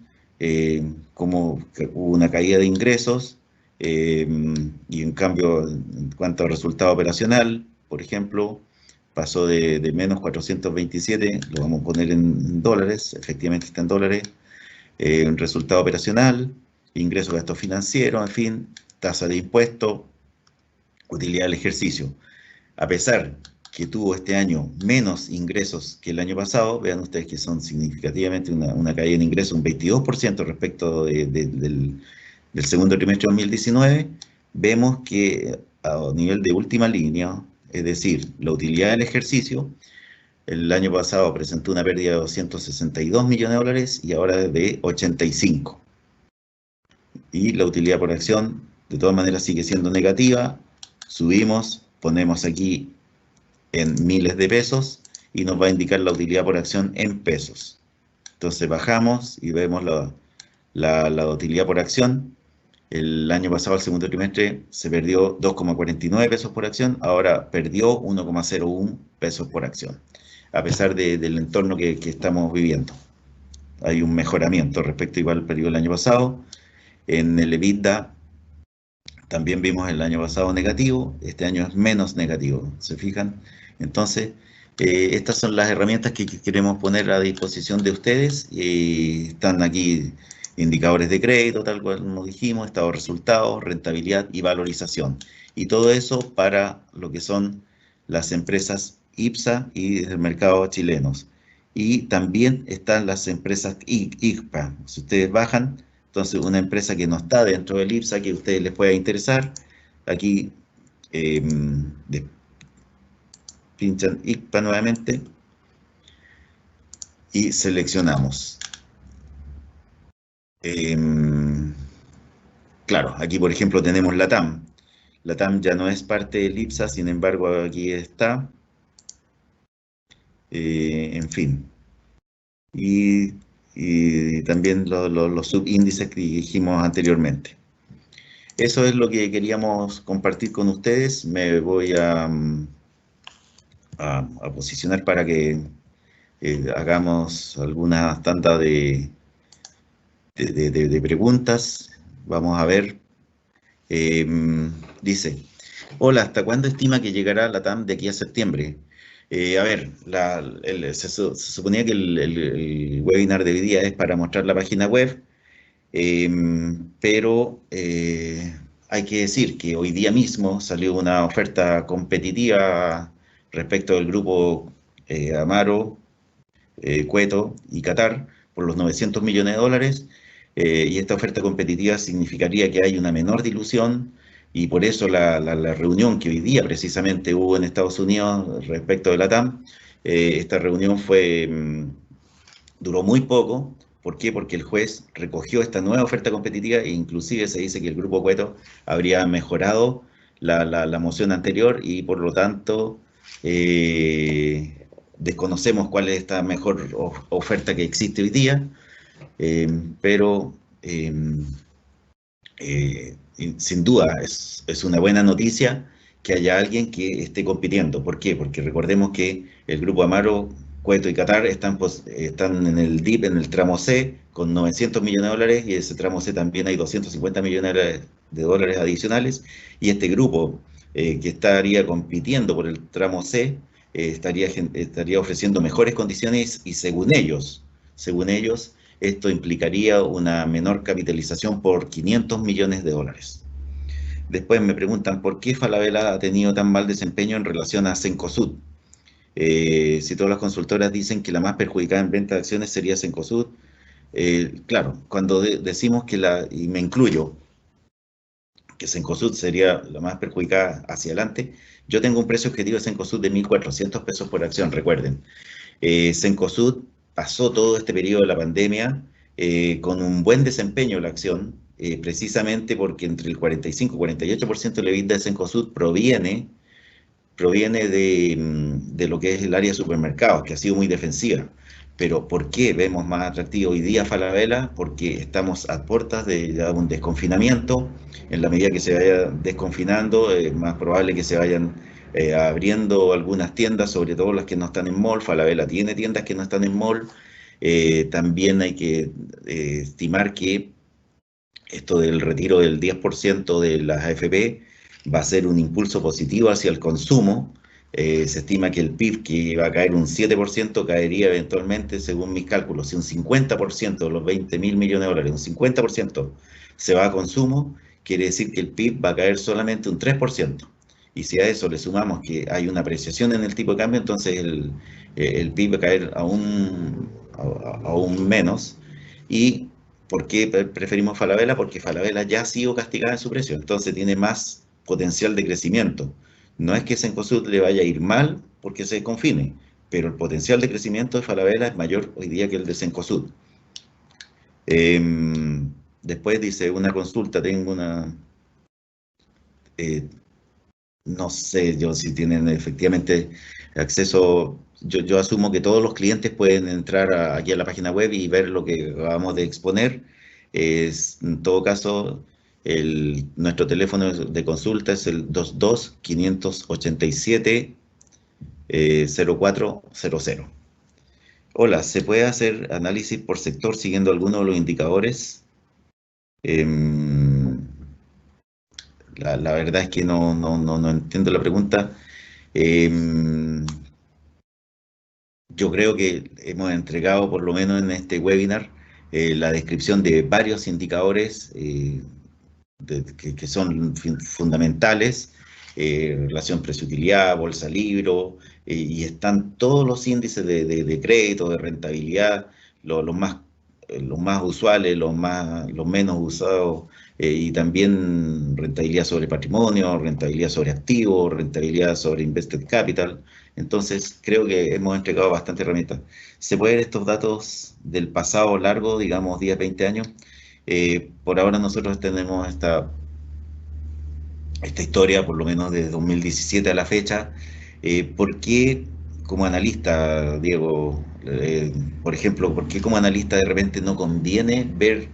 como hubo una caída de ingresos, y en cambio, en cuanto al resultado operacional, por ejemplo, pasó de menos 427, lo vamos a poner en dólares, efectivamente está en dólares, resultado operacional, ingreso, gasto financiero, en fin, tasa de impuesto, utilidad del ejercicio. A pesar que tuvo este año menos ingresos que el año pasado, vean ustedes que son significativamente una caída en ingresos, un 22% respecto del segundo trimestre de 2019, vemos que a nivel de última línea, es decir, la utilidad del ejercicio, el año pasado presentó una pérdida de 262 millones de dólares y ahora es de 85. Y la utilidad por acción, de todas maneras, sigue siendo negativa. Subimos, ponemos aquí en miles de pesos y nos va a indicar la utilidad por acción en pesos. Entonces bajamos y vemos la utilidad por acción. El año pasado, el segundo trimestre, se perdió 2,49 pesos por acción, ahora perdió 1,01 pesos por acción, a pesar del entorno que estamos viviendo. Hay un mejoramiento respecto igual al periodo del año pasado. En el EBITDA también vimos el año pasado negativo, este año es menos negativo, ¿se fijan? Entonces, estas son las herramientas que queremos poner a disposición de ustedes. Están aquí indicadores de crédito, tal cual como dijimos, estado de resultados, rentabilidad y valorización. Y todo eso para lo que son las empresas IPSA y del mercado chilenos. Y también están las empresas ICPA. Si ustedes bajan, entonces una empresa que no está dentro del IPSA, que a ustedes les pueda interesar, aquí eh, pinchan ICPA nuevamente y seleccionamos. Claro, aquí por ejemplo tenemos LATAM. LATAM ya no es parte del IPSA, sin embargo aquí está. En fin. Y también los subíndices que dijimos anteriormente. Eso es lo que queríamos compartir con ustedes. Me voy a posicionar para que hagamos alguna tanda de preguntas. Vamos a ver. Eh, Dice, hola, ¿hasta cuándo estima que llegará la TAM de aquí a septiembre? A ver, se suponía que el webinar de hoy día es para mostrar la página web, eh, pero hay que decir que hoy día mismo salió una oferta competitiva respecto del grupo Amaro, Cueto y Qatar por los 900 millones de dólares, y esta oferta competitiva significaría que hay una menor dilución, y por eso la reunión que hoy día precisamente hubo en Estados Unidos respecto de la TAM, esta reunión duró muy poco. ¿Por qué? Porque el juez recogió esta nueva oferta competitiva e inclusive se dice que el grupo Cueto habría mejorado la moción anterior y por lo tanto desconocemos cuál es esta mejor oferta que existe hoy día, pero sin duda es una buena noticia que haya alguien que esté compitiendo. ¿Por qué? Porque recordemos que el grupo Amaro, Cueto y Qatar están en el DIP, en el tramo C, con 900 millones de dólares, y ese tramo C también hay 250 millones de dólares adicionales, y este grupo que estaría compitiendo por el tramo C estaría ofreciendo mejores condiciones y según ellos, esto implicaría una menor capitalización por 500 millones de dólares. Después me preguntan por qué Falabella ha tenido tan mal desempeño en relación a Cencosud. Si todas las consultoras dicen que la más perjudicada en venta de acciones sería Cencosud, claro, cuando decimos y me incluyo, que Cencosud sería la más perjudicada hacia adelante, yo tengo un precio objetivo de Cencosud de 1.400 pesos por acción, recuerden. Cencosud pasó todo este periodo de la pandemia con un buen desempeño de la acción, precisamente porque entre el 45 y 48% de la EBITDA de Cencosud proviene de lo que es el área de supermercados, que ha sido muy defensiva. Pero ¿por qué vemos más atractivo hoy día Falabella? Porque estamos a puertas de ya un desconfinamiento. En la medida que se vaya desconfinando, es más probable que se vayan abriendo algunas tiendas, sobre todo las que no están en mall. Falabella tiene tiendas que no están en mall. También hay que estimar que esto del retiro del 10% de las AFP va a ser un impulso positivo hacia el consumo. Se estima que el PIB, que va a caer un 7%, caería eventualmente, según mis cálculos, si un 50% de los 20.000 millones de dólares, un 50% se va a consumo, quiere decir que el PIB va a caer solamente un 3%. Y si a eso le sumamos que hay una apreciación en el tipo de cambio, entonces el PIB va a caer aún menos. Y ¿por qué preferimos Falabella? Porque Falabella ya ha sido castigada en su precio, entonces tiene más potencial de crecimiento. No es que Cencosud le vaya a ir mal porque se confine, pero el potencial de crecimiento de Falabella es mayor hoy día que el de Cencosud. Eh, Después dice una consulta, tengo una, eh, no sé yo si tienen efectivamente acceso, yo asumo que todos los clientes pueden entrar aquí a la página web y ver lo que acabamos de exponer. En todo caso, nuestro teléfono de consulta es el 22-587 0400. Hola, ¿se puede hacer análisis por sector siguiendo alguno de los indicadores? Em, la verdad es que no entiendo la pregunta. Em, Yo creo que hemos entregado, por lo menos en este webinar, la descripción de varios indicadores que son fundamentales, relación precio-utilidad, bolsa-libro, y están todos los índices de crédito, de rentabilidad, los más usuales, los menos usados, y también rentabilidad sobre patrimonio, rentabilidad sobre activos, rentabilidad sobre invested capital. Entonces, creo que hemos entregado bastante herramientas. ¿Se pueden ver estos datos del pasado largo, digamos 10, 20 años? Por ahora nosotros tenemos esta historia, por lo menos desde 2017 a la fecha. ¿Por qué como analista, Diego, por ejemplo, por qué como analista de repente no conviene ver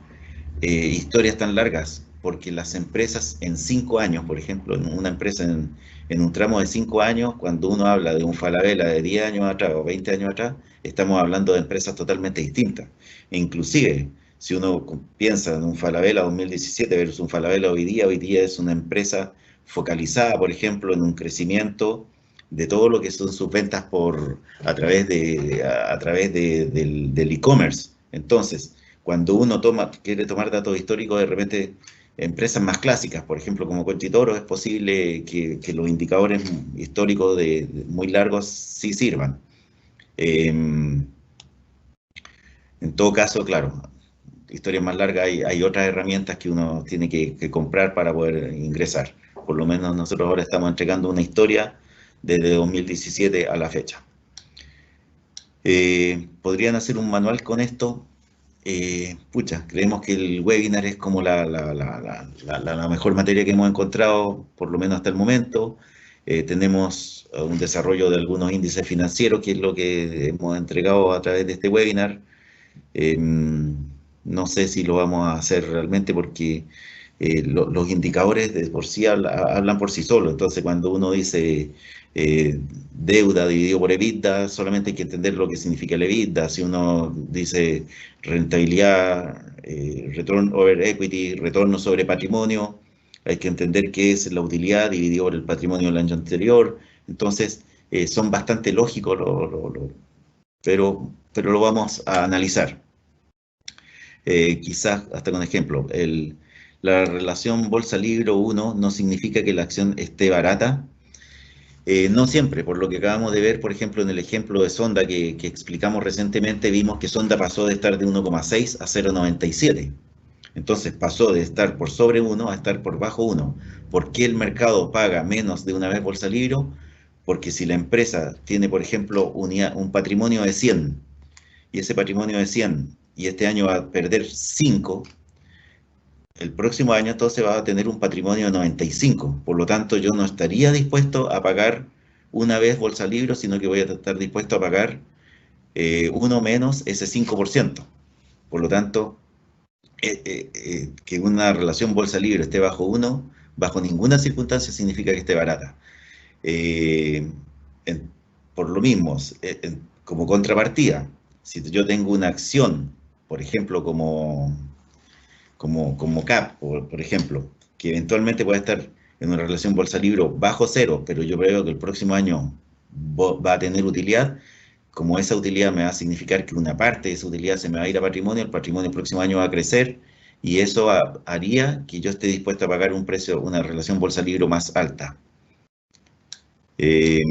historias tan largas? Porque las empresas en 5 años, por ejemplo, en una empresa en un tramo de 5 años, cuando uno habla de un Falabella de 10 años atrás o 20 años atrás, estamos hablando de empresas totalmente distintas. E inclusive, si uno piensa en un Falabella 2017 versus un Falabella hoy día es una empresa focalizada, por ejemplo, en un crecimiento de todo lo que son sus ventas a través del e-commerce. Entonces, cuando uno quiere tomar datos históricos, de repente empresas más clásicas, por ejemplo, como Conchitoro, es posible que los indicadores históricos muy largos sí sirvan. En todo caso, claro, historias más largas hay otras herramientas que uno tiene que comprar para poder ingresar. Por lo menos nosotros ahora estamos entregando una historia desde 2017 a la fecha. ¿Podrían hacer un manual con esto? Pucha, creemos que el webinar es como la mejor materia que hemos encontrado, por lo menos hasta el momento. Tenemos un desarrollo de algunos índices financieros, que es lo que hemos entregado a través de este webinar. No sé si lo vamos a hacer realmente porque los indicadores de por sí hablan por sí solos. Entonces, cuando uno dice deuda dividido por EBITDA, solamente hay que entender lo que significa el EBITDA. Si uno dice rentabilidad, return over equity, retorno sobre patrimonio, hay que entender qué es la utilidad dividido por el patrimonio del año anterior. Entonces, son bastante lógicos, pero lo vamos a analizar. Quizás hasta con ejemplo, la relación bolsa-libro 1 no significa que la acción esté barata. No siempre, por lo que acabamos de ver, por ejemplo, en el ejemplo de Sonda que explicamos recientemente, vimos que Sonda pasó de estar de 1,6 a 0,97. Entonces pasó de estar por sobre 1 a estar por bajo 1. ¿Por qué el mercado paga menos de una vez bolsa libro? Porque si la empresa tiene, por ejemplo, un patrimonio de 100 y ese patrimonio de 100 y este año va a perder 5, el próximo año entonces va a tener un patrimonio de 95. Por lo tanto, yo no estaría dispuesto a pagar una vez bolsa libre, sino que voy a estar dispuesto a pagar uno menos ese 5%. Por lo tanto, que una relación bolsa libre esté bajo 1, bajo ninguna circunstancia significa que esté barata. Eh, en- por lo mismo, como contrapartida, si yo tengo una acción, por ejemplo, como CAP, por ejemplo, que eventualmente puede estar en una relación bolsa-libro bajo cero, pero yo creo que el próximo año va a tener utilidad. Como esa utilidad me va a significar que una parte de esa utilidad se me va a ir a patrimonio, el patrimonio el próximo año va a crecer y eso haría que yo esté dispuesto a pagar un precio, una relación bolsa-libro más alta. Eh,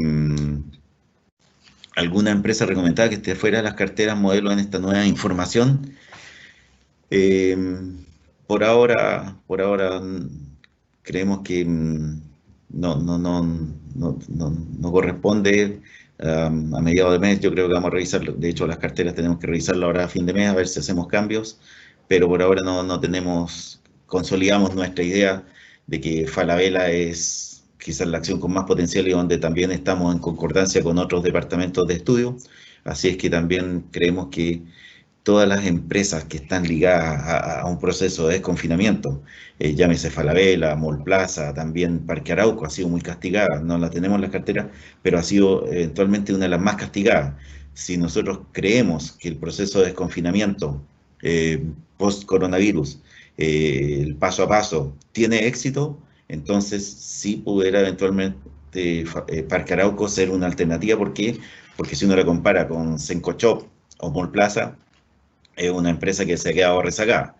¿Alguna empresa recomendada que esté fuera de las carteras modelo en esta nueva información? Eh, por ahora creemos que no corresponde. A mediados de mes yo creo que vamos a revisar, de hecho las carteras tenemos que revisarlo ahora a fin de mes a ver si hacemos cambios, pero por ahora no tenemos, consolidamos nuestra idea de que Falabella es quizás la acción con más potencial y donde también estamos en concordancia con otros departamentos de estudio, así es que también creemos que todas las empresas que están ligadas a un proceso de desconfinamiento, llámese Falabella, Mall Plaza, también Parque Arauco, ha sido muy castigada, no la tenemos en la cartera, pero ha sido eventualmente una de las más castigadas. Si nosotros creemos que el proceso de desconfinamiento post-coronavirus, el paso a paso, tiene éxito, entonces sí pudiera eventualmente Parque Arauco ser una alternativa. ¿Por qué? Porque si uno la compara con Sencochop o Mall Plaza, es una empresa que se ha quedado rezagada.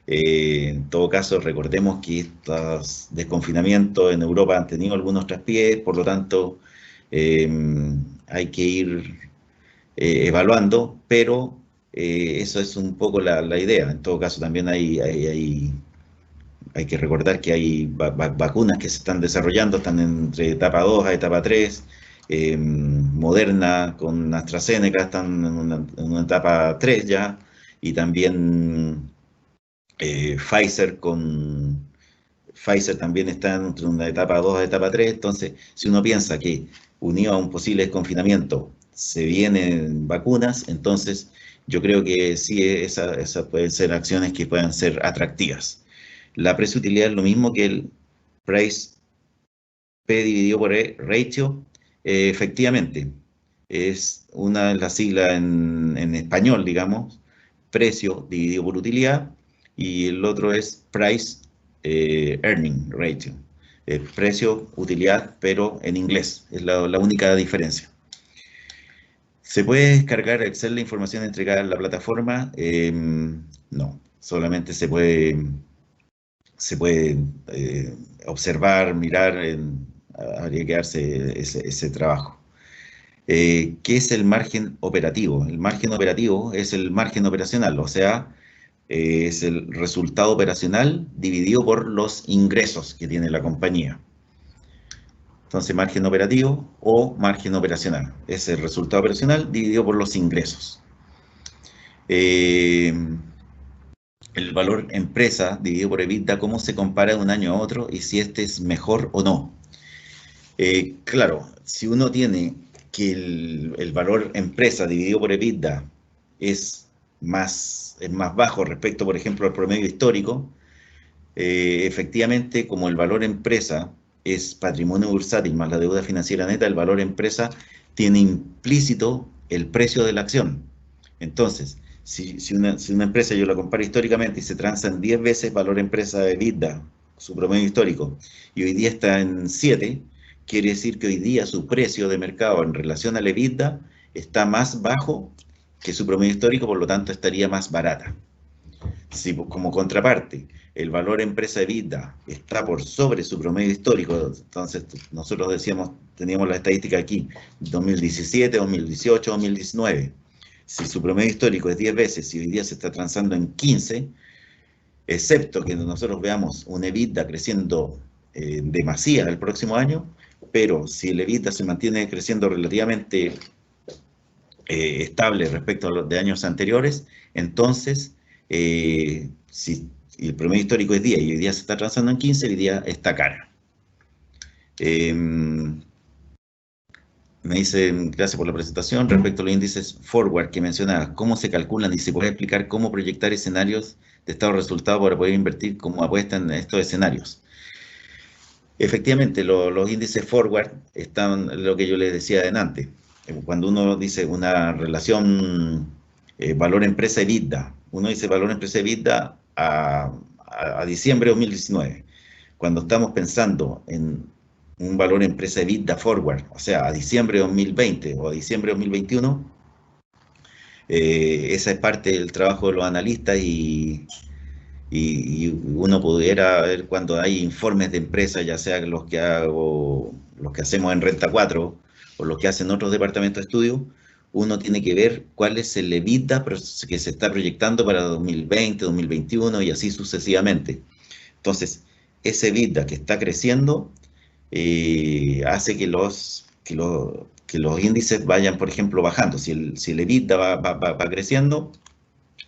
En todo caso, recordemos que estos desconfinamientos en Europa han tenido algunos traspiés, por lo tanto, eh, hay que ir evaluando, pero eso es un poco la idea. En todo caso, también hay que recordar que hay vacunas que se están desarrollando, están entre etapa 2 a etapa 3. Moderna con AstraZeneca están en una etapa 3 ya, y también Pfizer también está entre una etapa 2 a etapa 3. Entonces, si uno piensa que unido a un posible desconfinamiento se vienen vacunas, entonces yo creo que sí, esas pueden ser acciones que puedan ser atractivas. La precio-utilidad es lo mismo que el price P dividido por E ratio. Efectivamente, es una de las siglas en español, digamos, precio dividido por utilidad, y el otro es price earning ratio. Precio, utilidad, pero en inglés, es la única diferencia. ¿Se puede descargar Excel la información entregada en la plataforma? No, solamente se puede observar, mirar, habría que darse ese trabajo. ¿Qué es el margen operativo? El margen operativo es el margen operacional, o sea, es el resultado operacional dividido por los ingresos que tiene la compañía. Entonces, margen operativo o margen operacional es el resultado operacional dividido por los ingresos. Eh, el valor empresa dividido por EBITDA, cómo se compara de un año a otro y si este es mejor o no. Claro, si uno tiene que el valor empresa dividido por EBITDA es más bajo respecto, por ejemplo, al promedio histórico, efectivamente, como el valor empresa es patrimonio bursátil más la deuda financiera neta, el valor empresa tiene implícito el precio de la acción. Entonces, si una empresa yo la comparo históricamente y se transa en 10 veces valor empresa de EBITDA, su promedio histórico, y hoy día está en 7, quiere decir que hoy día su precio de mercado en relación al EBITDA está más bajo que su promedio histórico, por lo tanto estaría más barata. Si como contraparte el valor empresa EBITDA está por sobre su promedio histórico, entonces nosotros teníamos la estadística aquí, 2017, 2018, 2019. Si su promedio histórico es 10 veces y hoy día se está transando en 15, excepto que nosotros veamos un EBITDA creciendo demasía el próximo año, pero si el EBITDA se mantiene creciendo relativamente estable respecto a los de años anteriores, entonces, si el promedio histórico es 10 y hoy día se está transando en 15, hoy día está cara. Me dicen, gracias por la presentación. Respecto a los índices forward que mencionabas, ¿cómo se calculan y se puede explicar cómo proyectar escenarios de estado de resultado para poder invertir como apuesta en estos escenarios? Efectivamente, los índices forward están, lo que yo les decía adelante. Cuando uno dice una relación valor empresa EBITDA, uno dice valor empresa EBITDA a diciembre de 2019. Cuando estamos pensando en un valor empresa EBITDA forward, o sea, a diciembre de 2020 o a diciembre de 2021, esa es parte del trabajo de los analistas y uno pudiera ver cuando hay informes de empresas, ya sea los que hacemos en Renta 4 o los que hacen otros departamentos de estudio, uno tiene que ver cuál es el EBITDA que se está proyectando para 2020, 2021 y así sucesivamente. Entonces, ese EBITDA que está creciendo hace que los índices vayan, por ejemplo, bajando. Si el EBITDA va creciendo,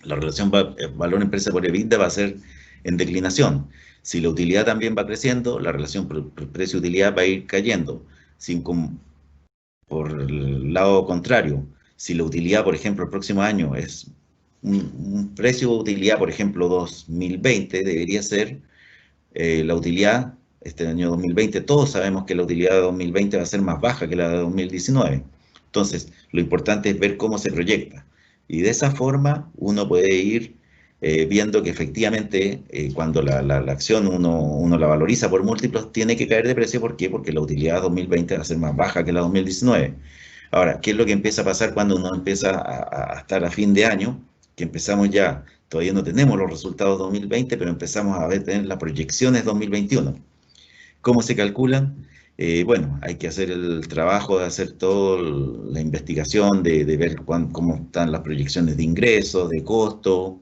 la relación valor empresa por EBITDA va a ser en declinación. Si la utilidad también va creciendo, la relación precio-utilidad va a ir cayendo. Sin, por el lado contrario, si la utilidad, por ejemplo, el próximo año es un precio-utilidad, por ejemplo, 2020, debería ser la utilidad, este año 2020, todos sabemos que la utilidad de 2020 va a ser más baja que la de 2019. Entonces, lo importante es ver cómo se proyecta. Y de esa forma uno puede ir viendo que efectivamente cuando la acción uno la valoriza por múltiplos, tiene que caer de precio. ¿Por qué? Porque la utilidad de 2020 va a ser más baja que la de 2019. Ahora, ¿qué es lo que empieza a pasar cuando uno empieza a estar a fin de año? Que empezamos ya, todavía no tenemos los resultados 2020, pero empezamos a ver, tener las proyecciones 2021. ¿Cómo se calculan? Bueno, hay que hacer el trabajo de hacer toda la investigación, de ver cómo están las proyecciones de ingresos, de costo,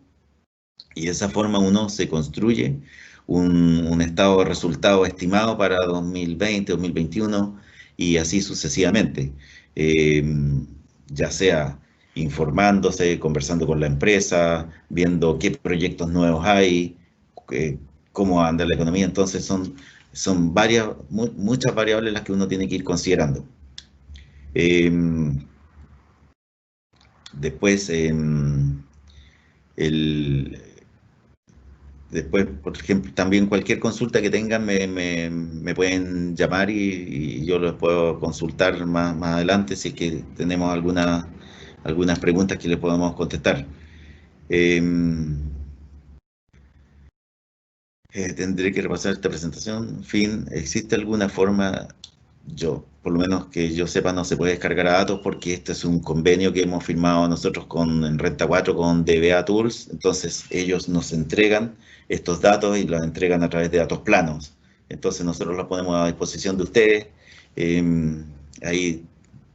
y de esa forma uno se construye un estado de resultado estimado para 2020, 2021 y así sucesivamente. Eh, ya sea informándose, conversando con la empresa, viendo qué proyectos nuevos hay, eh, cómo anda la economía. Entonces son muchas variables las que uno tiene que ir considerando. Eh, después, el, Después, por ejemplo, también cualquier consulta que tengan me pueden llamar y yo les puedo consultar más adelante si es que tenemos algunas preguntas que les podemos contestar. Eh, Tendré que repasar esta presentación. En fin, ¿existe alguna forma? Por lo menos que yo sepa, no se puede descargar a datos porque este es un convenio que hemos firmado nosotros en Renta 4 con DBA Tools. Entonces ellos nos entregan estos datos y los entregan a través de datos planos. Entonces nosotros los ponemos a disposición de ustedes. Eh, Ahí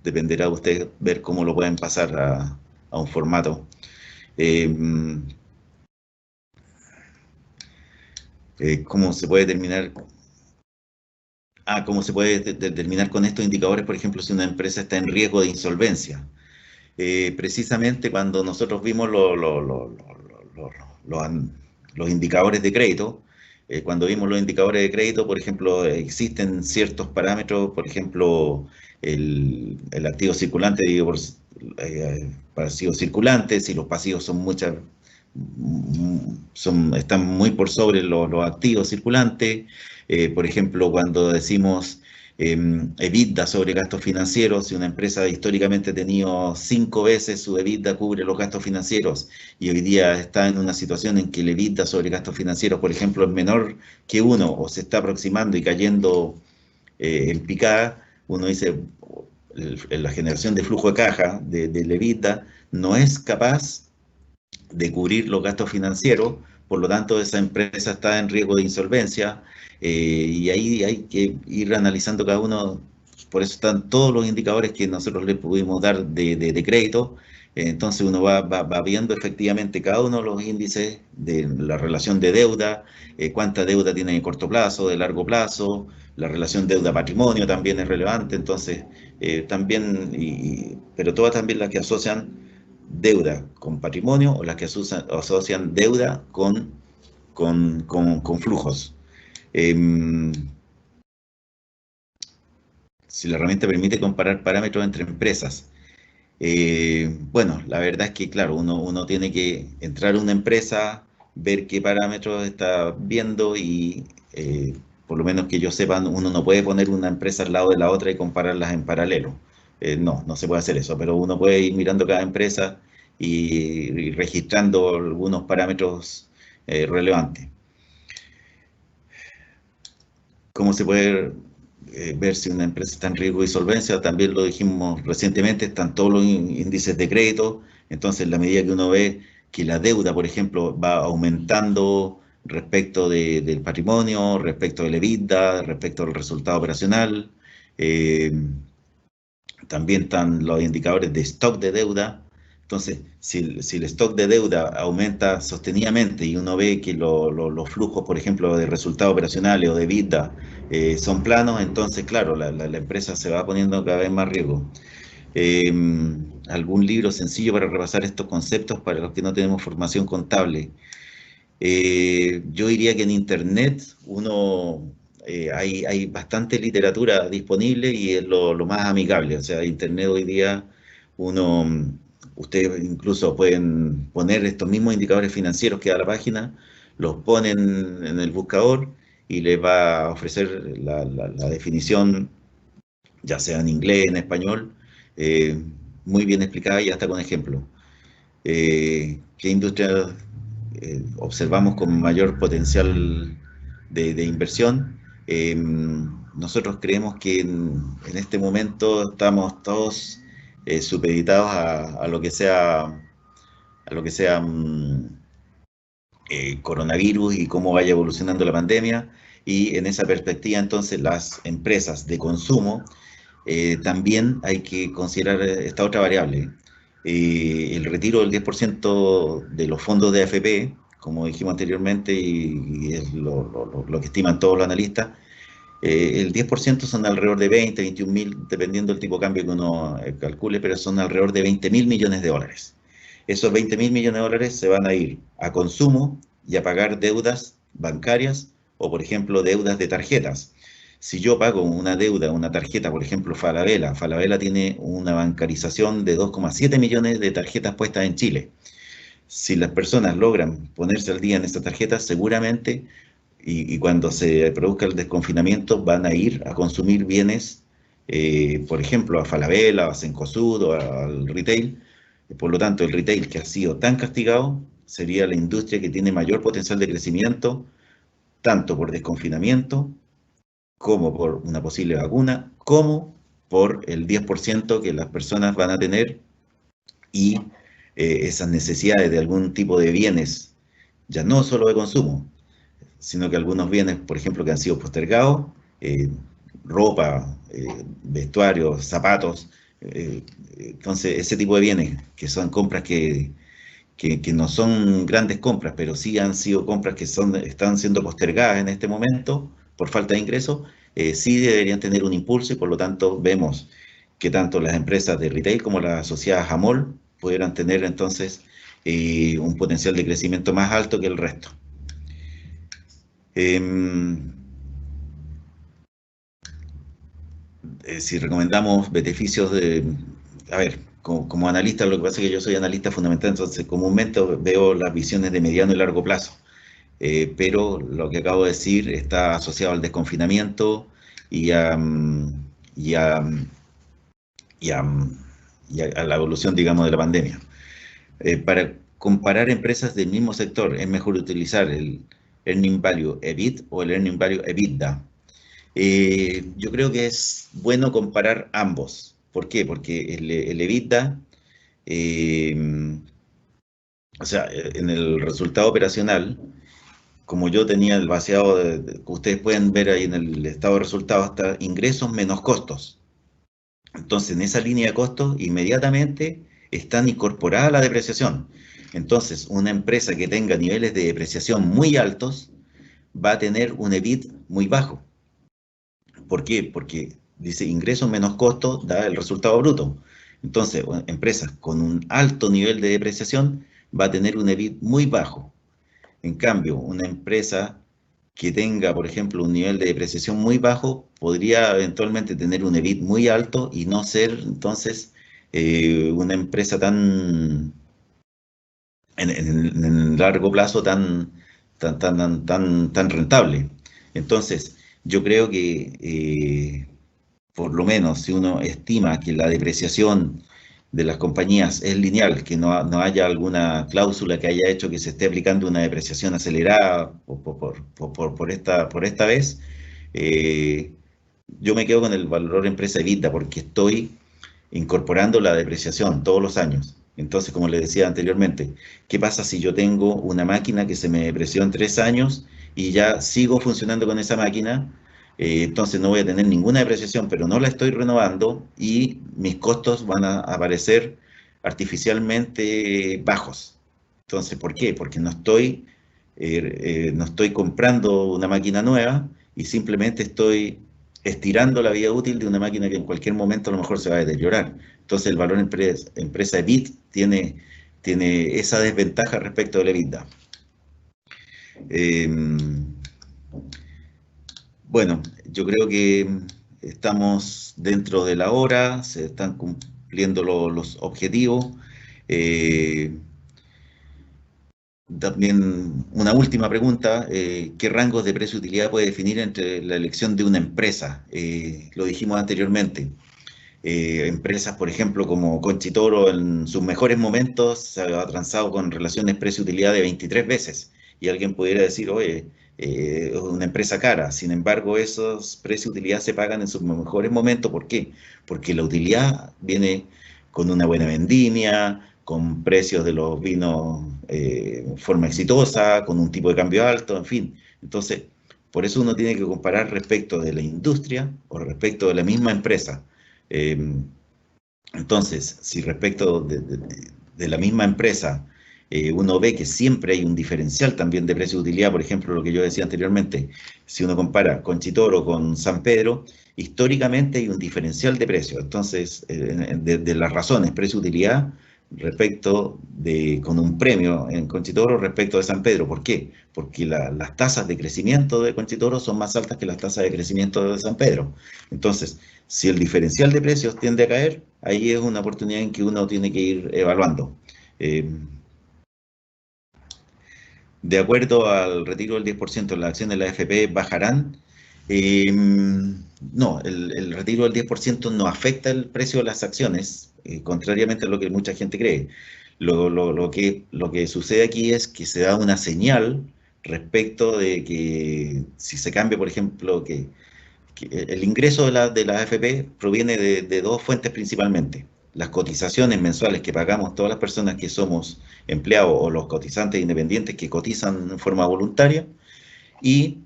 dependerá de ustedes ver cómo lo pueden pasar a un formato. Eh, ¿Cómo se puede terminar? ¿Cómo se puede determinar con estos indicadores, por ejemplo, si una empresa está en riesgo de insolvencia? Precisamente cuando nosotros vimos lo- los indicadores de crédito, cuando vimos los indicadores de crédito, por ejemplo, existen ciertos parámetros, por ejemplo, el activo circulante, digo, pasivos circulantes, si los pasivos están muy por sobre los activos circulantes. Por ejemplo, cuando decimos EBITDA sobre gastos financieros, si una empresa históricamente ha tenido 5 veces su EBITDA cubre los gastos financieros y hoy día está en una situación en que el EBITDA sobre gastos financieros, por ejemplo, es menor que 1 o se está aproximando y cayendo en picada, uno dice, la generación de flujo de caja del EBITDA no es capaz de cubrir los gastos financieros, por lo tanto esa empresa está en riesgo de insolvencia y ahí hay que ir analizando cada uno, por eso están todos los indicadores que nosotros le pudimos dar de crédito. Entonces uno va viendo efectivamente cada uno de los índices de la relación de deuda, cuánta deuda tiene de corto plazo, de largo plazo, la relación deuda-patrimonio también es relevante. Entonces también, pero todas también las que asocian deuda con patrimonio o las que asocian deuda con flujos. Eh, si la herramienta permite comparar parámetros entre empresas. Bueno, la verdad es que, claro, uno tiene que entrar a una empresa, ver qué parámetros está viendo y, por lo menos que yo sepa, uno no puede poner una empresa al lado de la otra y compararlas en paralelo. No se puede hacer eso, pero uno puede ir mirando cada empresa y registrando algunos parámetros relevantes. ¿Cómo se puede ver si una empresa está en riesgo de insolvencia? También lo dijimos recientemente, están todos los índices de crédito. Entonces, en la medida que uno ve que la deuda, por ejemplo, va aumentando respecto del patrimonio, respecto del EBITDA, respecto del resultado operacional, eh, también están los indicadores de stock de deuda. Entonces, si el stock de deuda aumenta sostenidamente y uno ve que los flujos, por ejemplo, de resultados operacionales o de EBITDA son planos, entonces, claro, la empresa se va poniendo cada vez más riesgo. Eh, ¿Algún libro sencillo para repasar estos conceptos para los que no tenemos formación contable? Yo diría que en Internet hay bastante literatura disponible y es lo más amigable. O sea, Internet hoy día uno, ustedes incluso pueden poner estos mismos indicadores financieros que da la página, los ponen en el buscador y les va a ofrecer la definición, ya sea en inglés, en español, eh, muy bien explicada y hasta con ejemplos. ¿Qué industria observamos con mayor potencial de inversión? Nosotros creemos que en este momento estamos todos supeditados a lo que sea, coronavirus y cómo vaya evolucionando la pandemia. Y en esa perspectiva, entonces, las empresas de consumo también hay que considerar esta otra variable. El retiro del 10% de los fondos de AFP, como dijimos anteriormente, y es lo que estiman todos los analistas, el 10% son alrededor de 20, 21 mil, dependiendo del tipo de cambio que uno calcule, pero son alrededor de 20 mil millones de dólares. Esos 20 mil millones de dólares se van a ir a consumo y a pagar deudas bancarias o, por ejemplo, deudas de tarjetas. Si yo pago una deuda, una tarjeta, por ejemplo, Falabella tiene una bancarización de 2,7 millones de tarjetas puestas en Chile. Si las personas logran ponerse al día en estas tarjetas, seguramente, y cuando se produzca el desconfinamiento, van a ir a consumir bienes, por ejemplo, a Falabella, a Cencosud o al retail. Por lo tanto, el retail que ha sido tan castigado sería la industria que tiene mayor potencial de crecimiento, tanto por desconfinamiento como por una posible vacuna, como por el 10% que las personas van a tener y esas necesidades de algún tipo de bienes, ya no solo de consumo, sino que algunos bienes, por ejemplo, que han sido postergados, ropa, vestuarios, zapatos, entonces ese tipo de bienes que son compras que no son grandes compras, pero sí han sido compras que están siendo postergadas en este momento por falta de ingresos, sí deberían tener un impulso y por lo tanto vemos que tanto las empresas de retail como las asociadas a mall pudieran tener entonces un potencial de crecimiento más alto que el resto. Eh, si recomendamos beneficios a ver, como analista, lo que pasa es que yo soy analista fundamental, entonces comúnmente veo las visiones de mediano y largo plazo. Pero lo que acabo de decir está asociado al desconfinamiento y a, y a, y a, a la evolución, digamos, de la pandemia. Para comparar empresas del mismo sector, es mejor utilizar el Earning Value EBIT o el Earning Value EBITDA. Yo creo que es bueno comparar ambos. ¿Por qué? Porque el EBITDA, eh, o sea, en el resultado operacional, como yo tenía el vaciado, que ustedes pueden ver ahí en el estado de resultados, está ingresos menos costos. Entonces, en esa línea de costos, inmediatamente están incorporada la depreciación. Entonces, una empresa que tenga niveles de depreciación muy altos va a tener un EBIT muy bajo. ¿Por qué? Porque dice ingresos menos costos da el resultado bruto. Entonces, empresas con un alto nivel de depreciación va a tener un EBIT muy bajo. En cambio, una empresa que tenga, por ejemplo, un nivel de depreciación muy bajo, podría eventualmente tener un EBIT muy alto y no ser entonces una empresa en largo plazo tan rentable. Entonces, yo creo que por lo menos si uno estima que la depreciación de las compañías es lineal, que no haya alguna cláusula que haya hecho que se esté aplicando una depreciación acelerada por esta vez, Yo me quedo con el valor empresa EBITDA porque estoy incorporando la depreciación todos los años. Entonces, como le decía anteriormente, ¿qué pasa si yo tengo una máquina que se me depreció en 3 años y ya sigo funcionando con esa máquina? Entonces no voy a tener ninguna depreciación, pero no la estoy renovando y mis costos van a aparecer artificialmente bajos. Entonces, ¿por qué? Porque no estoy comprando una máquina nueva y simplemente estoy estirando la vida útil de una máquina que en cualquier momento a lo mejor se va a deteriorar. Entonces el valor empresa EBIT tiene esa desventaja respecto del EBITDA. Eh, bueno, yo creo que estamos dentro de la hora, se están cumpliendo los objetivos. Eh, También una última pregunta, ¿qué rangos de precio-utilidad puede definir entre la elección de una empresa? Lo dijimos anteriormente. Empresas, por ejemplo, como Conchitoro, en sus mejores momentos se ha transado con relaciones precio-utilidad de 23 veces. Y alguien pudiera decir, oye, es una empresa cara. Sin embargo, esos precios-utilidad se pagan en sus mejores momentos. ¿Por qué? Porque la utilidad viene con una buena vendimia, con precios de los vinos en forma exitosa, con un tipo de cambio alto, en fin. Entonces, por eso uno tiene que comparar respecto de la industria o respecto de la misma empresa. Eh, entonces, si respecto de la misma empresa uno ve que siempre hay un diferencial también de precio-utilidad, por ejemplo, lo que yo decía anteriormente, si uno compara Conchitoro con San Pedro, históricamente hay un diferencial de precio. Entonces, de las razones precio-utilidad respecto con un premio en Conchitoro respecto de San Pedro. ¿Por qué? Porque las tasas de crecimiento de Conchitoro son más altas que las tasas de crecimiento de San Pedro. Entonces, si el diferencial de precios tiende a caer, ahí es una oportunidad en que uno tiene que ir evaluando. Eh, de acuerdo al retiro del 10%, las acciones de la AFP bajarán. No, el retiro del 10% no afecta el precio de las acciones, contrariamente a lo que mucha gente cree. Lo que sucede aquí es que se da una señal respecto de que si se cambia, por ejemplo, que el ingreso de la AFP proviene de dos fuentes principalmente. Las cotizaciones mensuales que pagamos todas las personas que somos empleados o los cotizantes independientes que cotizan en forma voluntaria y,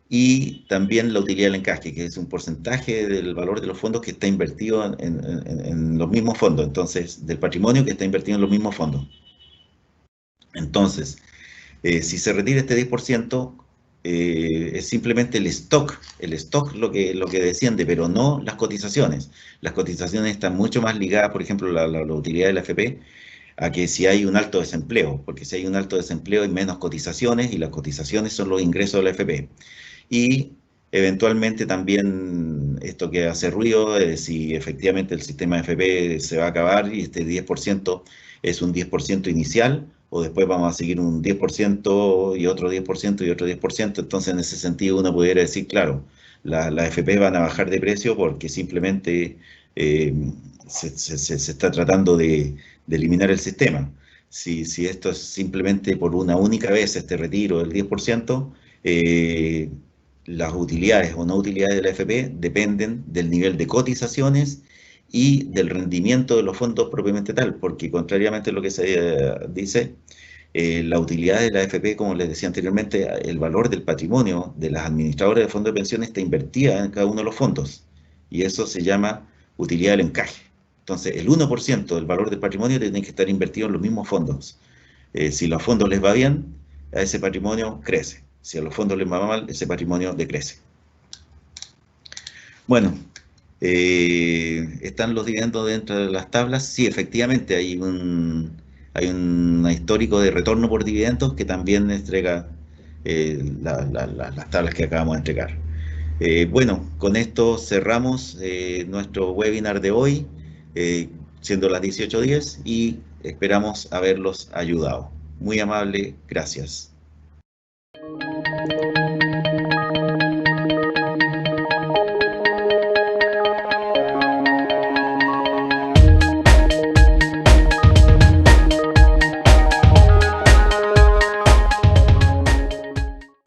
y también la utilidad del encaje, que es un porcentaje del valor de los fondos que está invertido en los mismos fondos, entonces del patrimonio que está invertido en los mismos fondos. Entonces, si se retira este 10%, es simplemente el stock lo que desciende, pero no las cotizaciones. Las cotizaciones están mucho más ligadas, por ejemplo, la utilidad de la AFP, a que si hay un alto desempleo, porque si hay un alto desempleo hay menos cotizaciones y las cotizaciones son los ingresos de la AFP. Y eventualmente también esto que hace ruido, si efectivamente el sistema FP se va a acabar y este 10% es un 10% inicial, o después vamos a seguir un 10% y otro 10% y otro 10%. Entonces, en ese sentido, uno pudiera decir, claro, las FP van a bajar de precio porque simplemente eh, se está tratando de eliminar el sistema. Si esto es simplemente por una única vez este retiro del 10%, las utilidades o no utilidades de la AFP dependen del nivel de cotizaciones y del rendimiento de los fondos propiamente tal, porque contrariamente a lo que se dice, la utilidad de la AFP, como les decía anteriormente, el valor del patrimonio de las administradoras de fondos de pensiones está invertida en cada uno de los fondos, y eso se llama utilidad del encaje. Entonces, el 1% del valor del patrimonio tiene que estar invertido en los mismos fondos. Si a los fondos les va bien, a ese patrimonio crece. Si a los fondos les va mal, ese patrimonio decrece. Bueno, ¿están los dividendos dentro de las tablas? Sí, efectivamente, hay un histórico de retorno por dividendos que también entrega las tablas que acabamos de entregar. Bueno, con esto cerramos nuestro webinar de hoy, eh, siendo las 18:10, y esperamos haberlos ayudado. Muy amable, gracias.